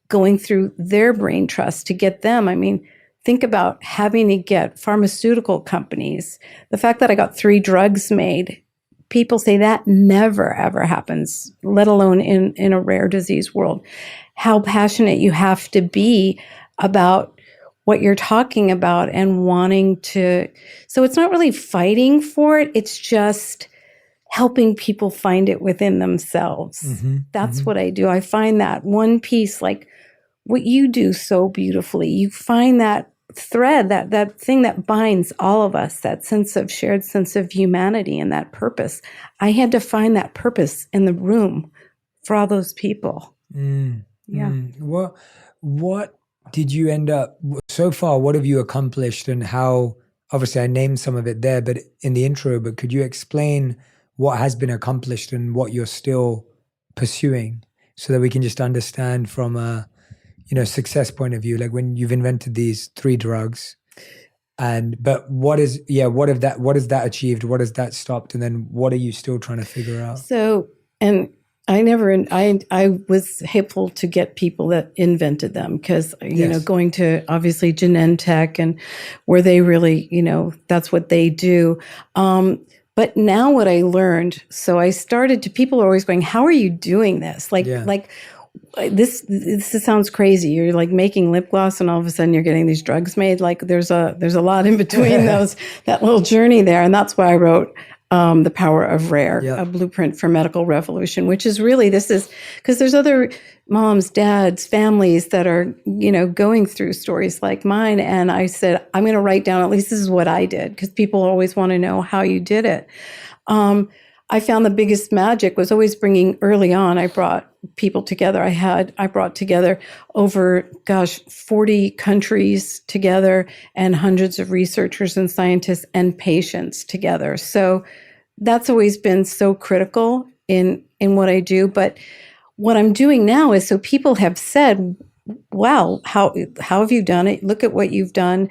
going through their brain trust to get them. I mean, think about having to get pharmaceutical companies. The fact that I got 3 drugs made, people say that never, ever happens, let alone in a rare disease world. How passionate you have to be about what you're talking about and wanting to. So it's not really fighting for it. It's just helping people find it within themselves. That's what I do. I find that one piece, like what you do so beautifully. You find that thread, that thing that binds all of us, that shared sense of humanity and that purpose. I had to find that purpose in the room for all those people. Yeah. What did you end up, so far, what have you accomplished and how, obviously I named some of it there, but in the intro, but could you explain what has been accomplished and what you're still pursuing so that we can just understand from a, success point of view, like when you've invented these 3 drugs but what has that achieved? What has that stopped? And then what are you still trying to figure out? So, and I was able to get people that invented them because, going to obviously Genentech and where they really, that's what they do. But now what I learned, so I started to, people are always going, how are you doing this? Like this sounds crazy. You're like making lip gloss and all of a sudden you're getting these drugs made. Like there's a lot in between that little journey there. And that's why I wrote The Power of Rare, a blueprint for medical revolution, which is really, this is because there's other moms, dads, families that are, going through stories like mine. And I said, I'm going to write down, at least this is what I did, because people always want to know how you did it. I found the biggest magic was always bringing early on. I brought people together. I brought together over, 40 countries together and hundreds of researchers and scientists and patients together. So that's always been so critical in what I do. But what I'm doing now is, so people have said, wow, how have you done it? Look at what you've done.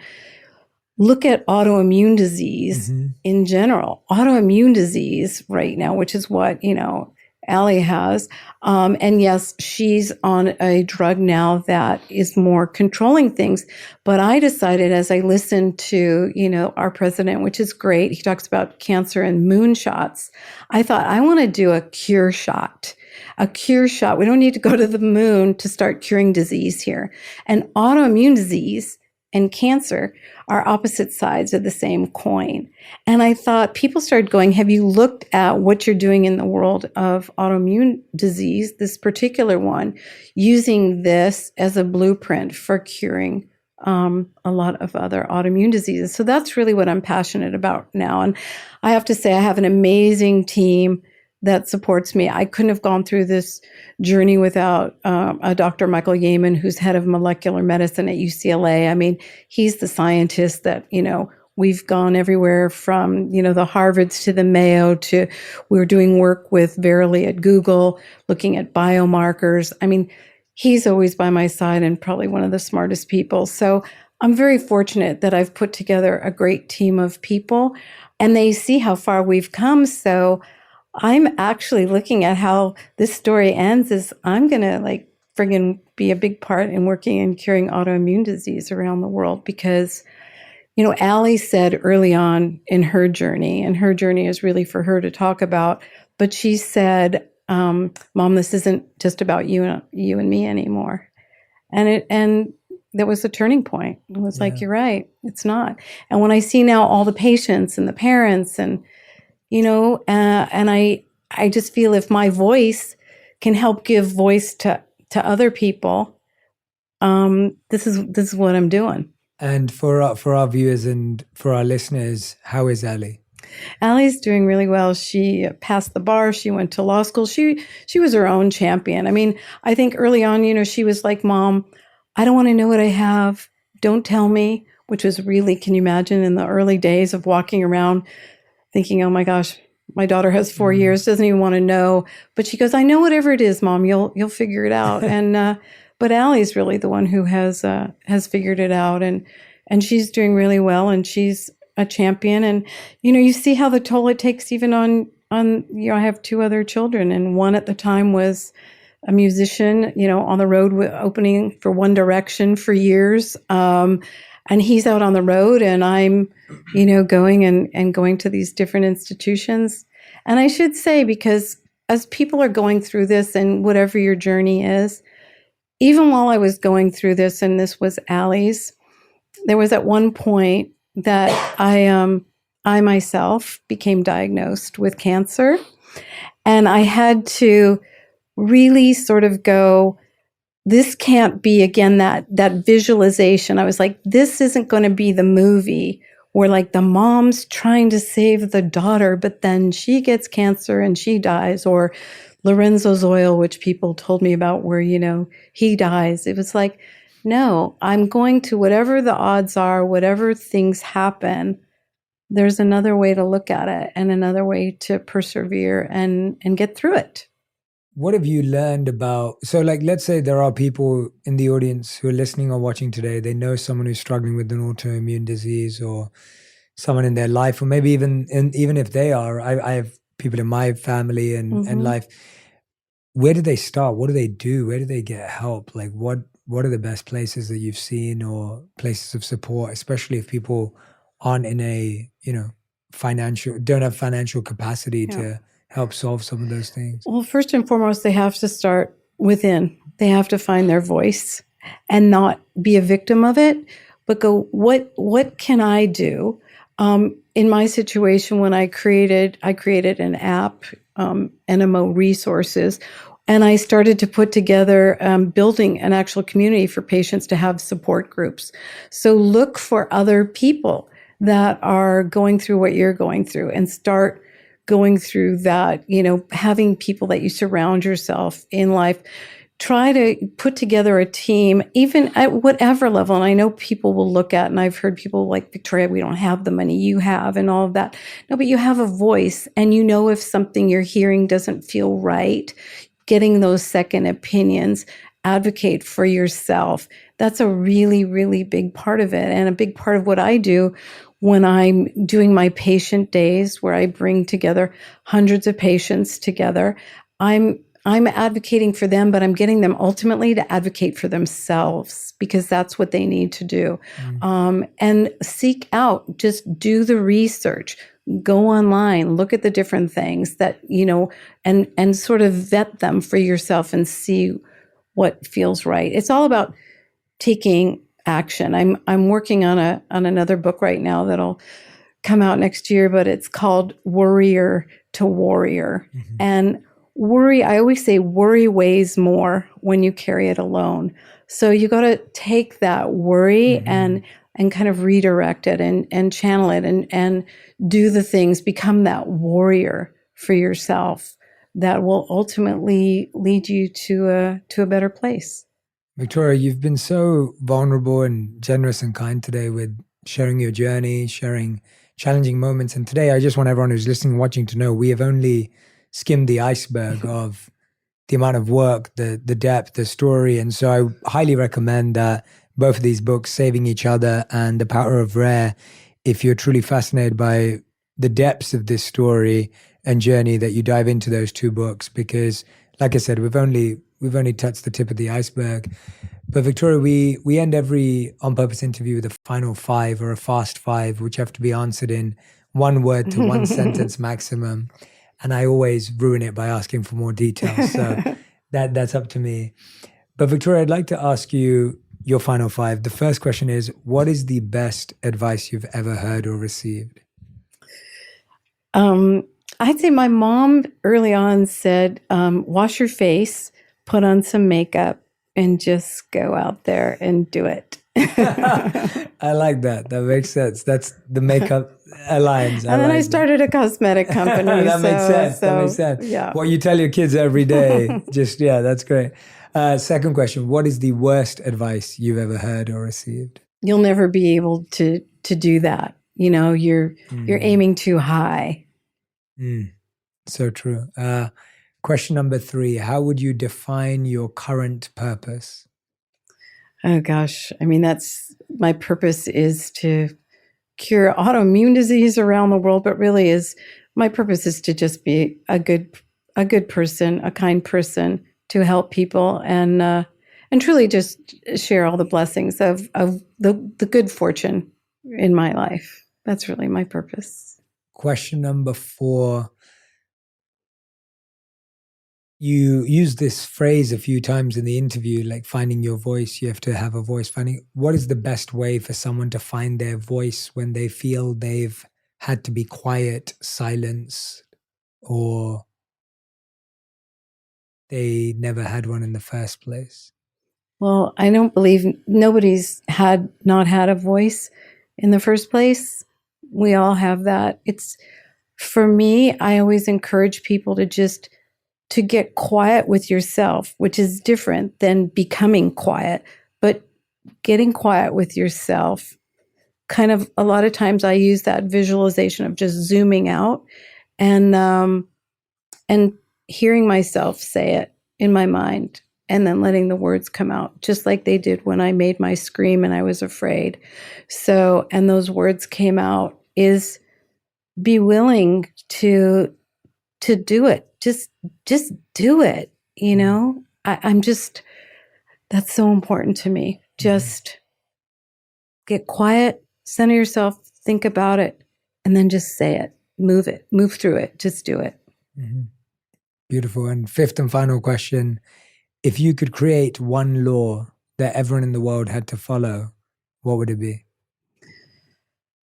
Look at autoimmune disease in general. Autoimmune disease right now, which is what, Allie has. And yes, she's on a drug now that is more controlling things. But I decided, as I listened to, our president, which is great, he talks about cancer and moonshots. I thought, I want to do a cure shot. A cure shot. We don't need to go to the moon to start curing disease here. And autoimmune disease and cancer are opposite sides of the same coin. And I thought, people started going, have you looked at what you're doing in the world of autoimmune disease, this particular one, using this as a blueprint for curing a lot of other autoimmune diseases? So that's really what I'm passionate about now. And I have to say, I have an amazing team that supports me. I couldn't have gone through this journey without a Dr. Michael Yeaman, who's head of molecular medicine at UCLA. I mean, he's the scientist that, we've gone everywhere from, the Harvards to the Mayo to, we were doing work with Verily at Google, looking at biomarkers. I mean, he's always by my side and probably one of the smartest people. So I'm very fortunate that I've put together a great team of people, and they see how far we've come. So I'm actually looking at how this story ends is I'm going to friggin' be a big part in working and curing autoimmune disease around the world, because, Allie said early on in her journey, and her journey is really for her to talk about, but she said, Mom, this isn't just about you and me anymore. And that was a turning point. It was like, you're right, it's not. And when I see now all the patients and the parents and and I just feel if my voice can help give voice to other people, this is what I'm doing. And for our viewers and for our listeners, how is Allie? Allie's doing really well. She passed the bar. She went to law school. She was her own champion. I mean, I think early on, she was like, Mom, I don't want to know what I have. Don't tell me, which was really, can you imagine in the early days of walking around thinking, oh my gosh, my daughter has 4 years, doesn't even want to know. But she goes, I know whatever it is, Mom, you'll figure it out. And but Allie's really the one who has figured it out, and she's doing really well, and she's a champion. And you see how the toll it takes even on I have 2 other children, and one at the time was a musician, on the road opening for One Direction for years. And he's out on the road, and I'm, going and going to these different institutions. And I should say, because as people are going through this, and whatever your journey is, even while I was going through this, and this was Allie's, there was at one point that I myself became diagnosed with cancer, and I had to really sort of go, this can't be, again, that visualization. I was like, this isn't going to be the movie where the mom's trying to save the daughter, but then she gets cancer and she dies, or Lorenzo's oil, which people told me about, where, he dies. It was like, no, I'm going to, whatever the odds are, whatever things happen, there's another way to look at it and another way to persevere and get through it. What have you learned about, so let's say there are people in the audience who are listening or watching today, they know someone who's struggling with an autoimmune disease, or someone in their life, or maybe even if they are, I have people in my family and life. Where do they start? What do they do? Where do they get help? What are the best places that you've seen, or places of support, especially if people aren't in a, don't have financial capacity to help solve some of those things? Well, first and foremost, they have to start within. They have to find their voice and not be a victim of it, but go, what can I do? In my situation, when I created an app, NMO Resources, and I started to put together, building an actual community for patients to have support groups. So look for other people that are going through what you're going through, and start going through that, having people that you surround yourself in life. Try to put together a team, even at whatever level. And I know people will look at, and I've heard people like, Victoria, we don't have the money you have and all of that. No, but you have a voice, and if something you're hearing doesn't feel right, getting those second opinions, advocate for yourself. That's a really, really big part of it. And a big part of what I do when I'm doing my patient days, where I bring together hundreds of patients together, I'm advocating for them, but I'm getting them ultimately to advocate for themselves, because that's what they need to do. And seek out, just do the research, go online, look at the different things that, and sort of vet them for yourself and see what feels right. It's all about taking action. I'm working on another book right now that'll come out next year, but it's called Worrier to Warrior. And worry, I always say worry weighs more when you carry it alone. So you got to take that worry and kind of redirect it and channel it and do the things, become that warrior for yourself that will ultimately lead you to a better place. Victoria, you've been so vulnerable and generous and kind today with sharing your journey, sharing challenging moments. And today I just want everyone who's listening and watching to know we have only skimmed the iceberg of the amount of work, the depth, the story. And so I highly recommend that both of these books, Saving Each Other and The Power of Rare, if you're truly fascinated by the depths of this story and journey, that you dive into those two books, because like I said, we've only touched the tip of the iceberg. But Victoria, we end every On Purpose interview with a final 5 or a fast 5, which have to be answered in one word to one sentence maximum. And I always ruin it by asking for more details. So that's up to me. But Victoria, I'd like to ask you your final 5. The first question is, what is the best advice you've ever heard or received? I'd say my mom early on said, wash your face, put on some makeup, and just go out there and do it. I like that. That makes sense. That's the makeup alliance. And then I started a cosmetic company. That makes sense. That makes sense. Yeah. What you tell your kids every day. That's great. Second question. What is the worst advice you've ever heard or received? You'll never be able to do that. You're aiming too high. So true. Question number 3. How would you define your current purpose? Oh gosh. I mean, my purpose is to cure autoimmune disease around the world, but really my purpose is to just be a good person, a kind person, to help people and truly just share all the blessings of the good fortune in my life. That's really my purpose. Question number 4. You used this phrase a few times in the interview, like finding your voice. You have to have a voice. What is the best way for someone to find their voice when they feel they've had to be quiet, silenced, or they never had one in the first place? Well, I don't believe nobody's not had a voice in the first place. We all have that. For me, I always encourage people to get quiet with yourself, which is different than becoming quiet, but getting quiet with yourself. Kind of a lot of times I use that visualization of just zooming out and hearing myself say it in my mind and then letting the words come out, just like they did when I made my scream and I was afraid. So, and those words came out, is be willing to do it. Just do it. I'm just, that's so important to me. Just get quiet, center yourself, think about it, and then just say it, move through it, just do it. Mm-hmm. Beautiful. And 5th and final question, if you could create one law that everyone in the world had to follow, what would it be?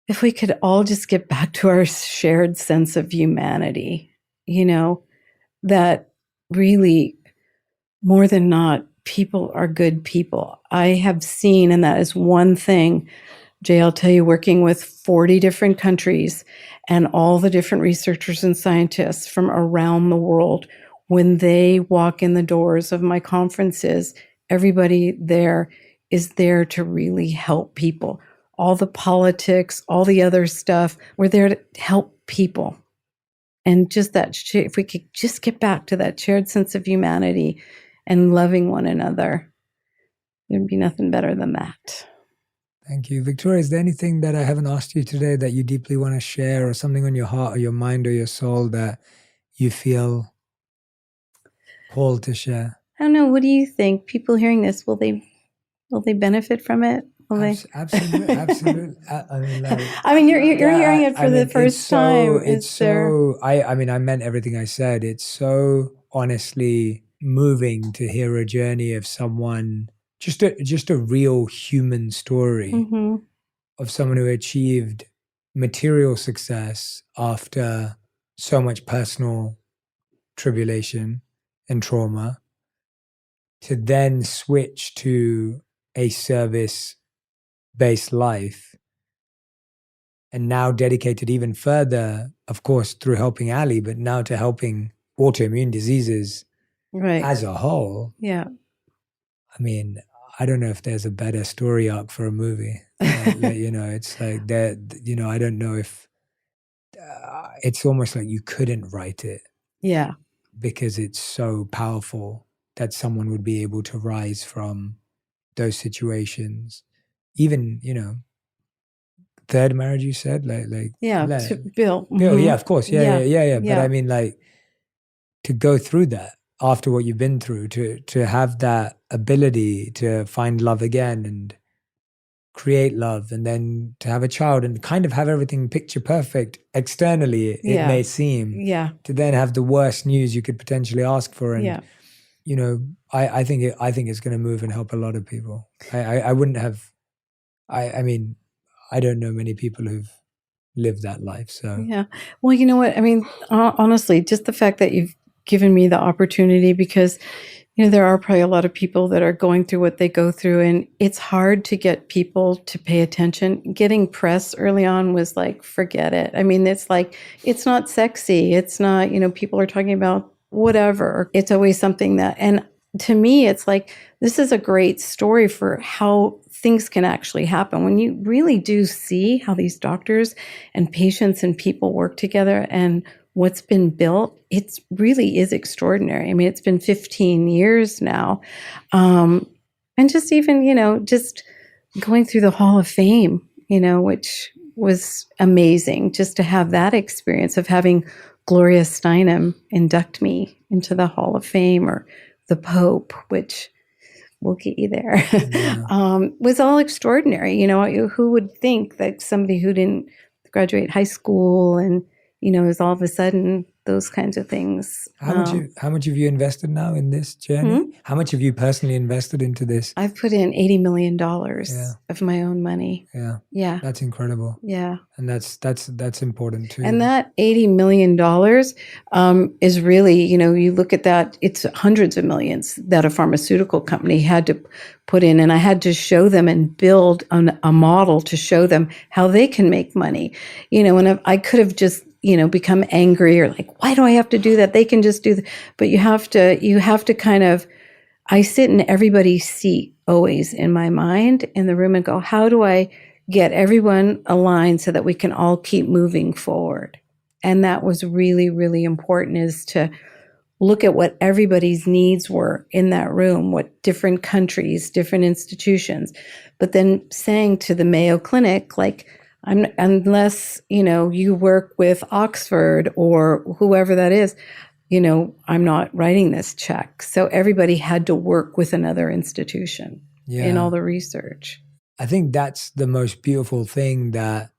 If we could all just get back to our shared sense of humanity, that really, more than not, people are good people. I have seen, and that is one thing Jay, I'll tell you, working with 40 different countries and all the different researchers and scientists from around the world, when they walk in the doors of my conferences, everybody there is there to really help people. All the politics, all the other stuff, we're there to help people. And just that, if we could just get back to that shared sense of humanity and loving one another, there'd be nothing better than that. Thank you. Victoria, is there anything that I haven't asked you today that you deeply want to share, or something on your heart or your mind or your soul that you feel called to share? I don't know. What do you think? People hearing this, will they benefit from it? Will they? Absolutely, absolutely. I mean, like, I mean, you're hearing it for the first time. I mean, I meant everything I said. It's so honestly moving to hear a journey of someone, just a real human story Mhm. of someone who achieved material success after so much personal tribulation and trauma, to then switch to a service-based life, and now dedicated even further, of course, through helping Ali, but now to helping autoimmune diseases Right. as a whole. Yeah. I mean, I don't know if there's a better story arc for a movie. It's like that, I don't know if it's almost like you couldn't write it Yeah. because it's so powerful that someone would be able to rise from those situations. Even, third marriage, you said, Yeah. Bill. Bill, Mhm. yeah, of course. Yeah. But Yeah. I mean, like, to go through that after what you've been through, to have that ability to find love again and create love, and then to have a child and kind of have everything picture perfect externally, it Yeah. may seem, Yeah. to then have the worst news you could potentially ask for. And, Yeah. I think it's going to move and help a lot of people. I wouldn't have, I mean, I don't know many people who've lived that life. So Yeah. Well, you know what? I mean, honestly, just the fact that you've given me the opportunity, because, there are probably a lot of people that are going through what they go through, and it's hard to get people to pay attention. Getting press early on was like, forget it. I mean, it's like, it's not sexy. It's not, people are talking about whatever. It's always something that, and to me, it's like, this is a great story for how things can actually happen. When you really do see how these doctors and patients and people work together and what's been built, it really is extraordinary. I mean, it's been 15 years now. And just even, just going through the Hall of Fame, which was amazing, just to have that experience of having Gloria Steinem induct me into the Hall of Fame, or the Pope, which we'll get you there, was all extraordinary. Who would think that somebody who didn't graduate high school and, is all of a sudden those kinds of things. How much have you invested now in this journey? How much have you personally invested into this? I've put in $80 million of my own money. Yeah. Yeah. That's incredible. Yeah. And that's important too. And that $80 million is really, you look at that, it's hundreds of millions that a pharmaceutical company had to put in. And I had to show them and build a model to show them how they can make money. And I could have just, become angry or like, why do I have to do that? They can just do that. But you have to kind of, I sit in everybody's seat always in my mind in the room and go, how do I get everyone aligned so that we can all keep moving forward? And that was really, really important, is to look at what everybody's needs were in that room, what different countries, different institutions, but then saying to the Mayo Clinic, like, unless, you work with Oxford or whoever that is, I'm not writing this check. So everybody had to work with another institution in all the research. I think that's the most beautiful thing, that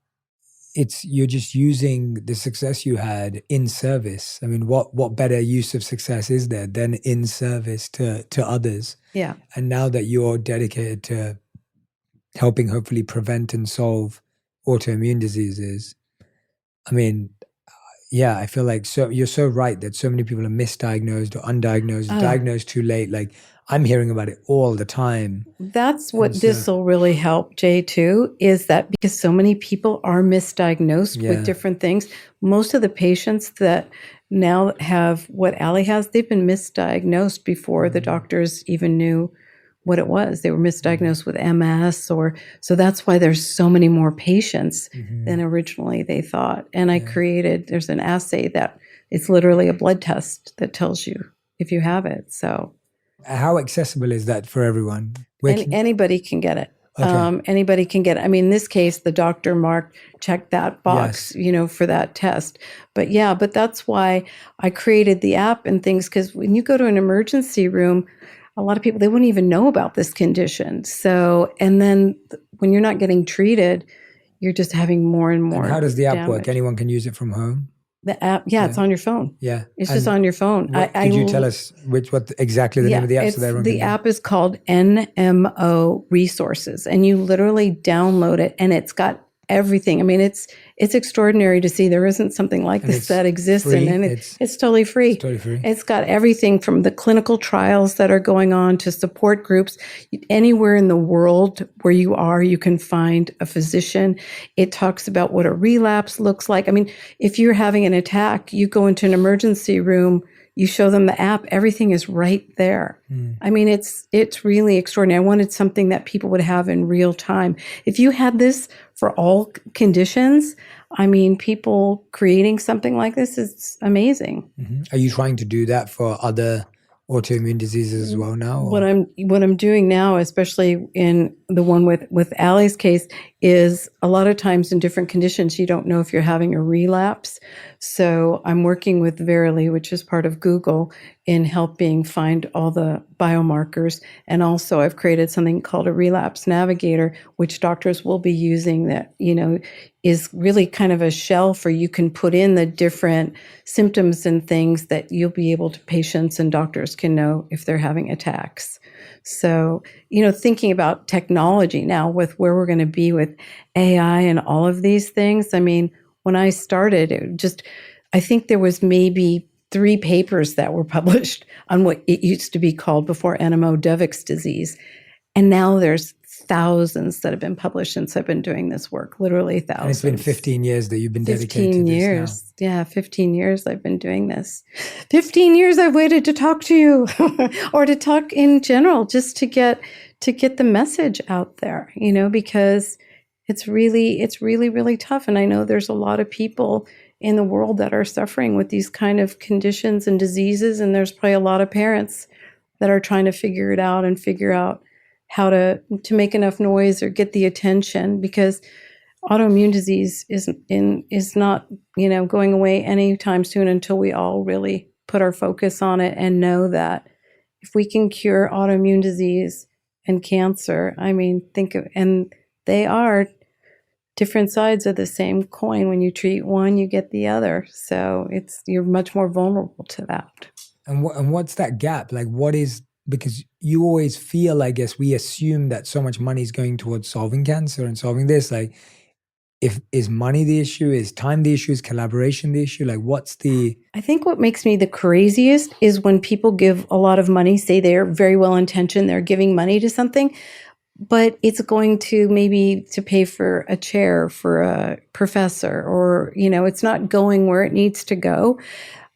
you're just using the success you had in service. I mean, what better use of success is there than in service to others? Yeah. And now that you're dedicated to helping hopefully prevent and solve autoimmune diseases, I mean, I feel like you're so right that so many people are misdiagnosed or undiagnosed, diagnosed too late. Like, I'm hearing about it all the time. That's what And so- this will really help, Jay, too, is that because so many people are misdiagnosed Yeah. with different things, most of the patients that now have what Allie has, they've been misdiagnosed before the doctors even knew what it was. They were misdiagnosed with MS, or so that's why there's so many more patients than originally they thought. And there's an assay that it's literally a blood test that tells you if you have it. So How accessible is that for everyone? Where can- anybody can get it. Okay. Anybody can get it. I mean, in this case, the doctor checked that box, Yes. for that test. But that's why I created the app and things, because when you go to an emergency room, a lot of people, they wouldn't even know about this condition. So, and then when you're not getting treated, you're just having more and more. And how does the app work? damage. Anyone can use it from home? The app, it's on your phone. Yeah. It's just on your phone. Could you tell us what exactly the name of the app so that everyone the can app is called NMO Resources, and you literally download it, and it's got everything. I mean, it's extraordinary to see. There isn't something like And this it's that exists, free? and it's totally free. It's totally free. It's got everything from the clinical trials that are going on to support groups. Anywhere in the world where you are, you can find a physician. It talks about what a relapse looks like. I mean, if you're having an attack, you go into an emergency room, you show them the app, everything is right there. I mean, it's really extraordinary. I wanted something that people would have in real time. If you had this for all conditions, I mean, people creating something like this is amazing. Are you trying to do that for other autoimmune diseases as well now? or- What I'm doing now, especially in the one with Allie's case, is a lot of times in different conditions, you don't know if you're having a relapse. So I'm working with Verily, which is part of Google, in helping find all the biomarkers. And also I've created something called a relapse navigator, which doctors will be using that, is really kind of a shell for you can put in the different symptoms and things that you'll be able to, patients and doctors can know if they're having attacks. So, thinking about technology now with where we're going to be with AI and all of these things. I mean, when I started, I think there was maybe 3 papers that were published on what it used to be called before NMO-Devick's disease. And now there's thousands that have been published since I've been doing this work, literally thousands. And it's been 15 years that you've been dedicated to 15 this years. Yeah, 15 years I've been doing this. 15 years I've waited to talk to you or to talk in general, just to get the message out there, because it's really, really tough. And I know there's a lot of people in the world that are suffering with these kind of conditions and diseases. And there's probably a lot of parents that are trying to figure it out and figure out how to make enough noise or get the attention, because autoimmune disease is not, going away anytime soon until we all really put our focus on it and know that if we can cure autoimmune disease and cancer, I mean, and they are different sides of the same coin. When you treat one, you get the other. So you're much more vulnerable to that. And what's that gap? Like, what is, because you always feel, I guess, we assume that so much money is going towards solving cancer and solving this. Like, is money the issue? Is time the issue? Is collaboration the issue? Like, what's the... I think what makes me the craziest is when people give a lot of money, say they're very well intentioned, they're giving money to something, but it's going to maybe to pay for a chair for a professor, or, it's not going where it needs to go.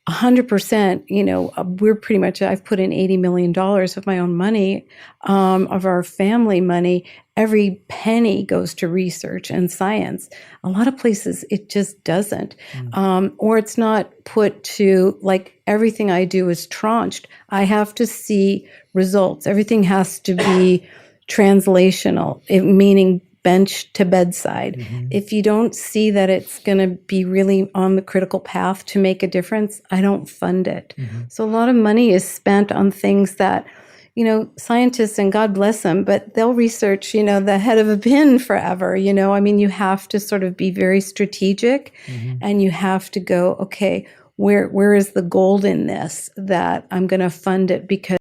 100%, we're pretty much, I've put in $80 million of my own money, of our family money. Every penny goes to research and science. A lot of places it just doesn't. Or it's not put to, like, everything I do is tranched. I have to see results. Everything has to be translational, meaning bench to bedside. If you don't see that it's going to be really on the critical path to make a difference, I don't fund it. So a lot of money is spent on things that, scientists, and God bless them, but they'll research, the head of a pin forever. I mean, you have to sort of be very strategic, and you have to go, okay, where is the gold in this that I'm going to fund it? Because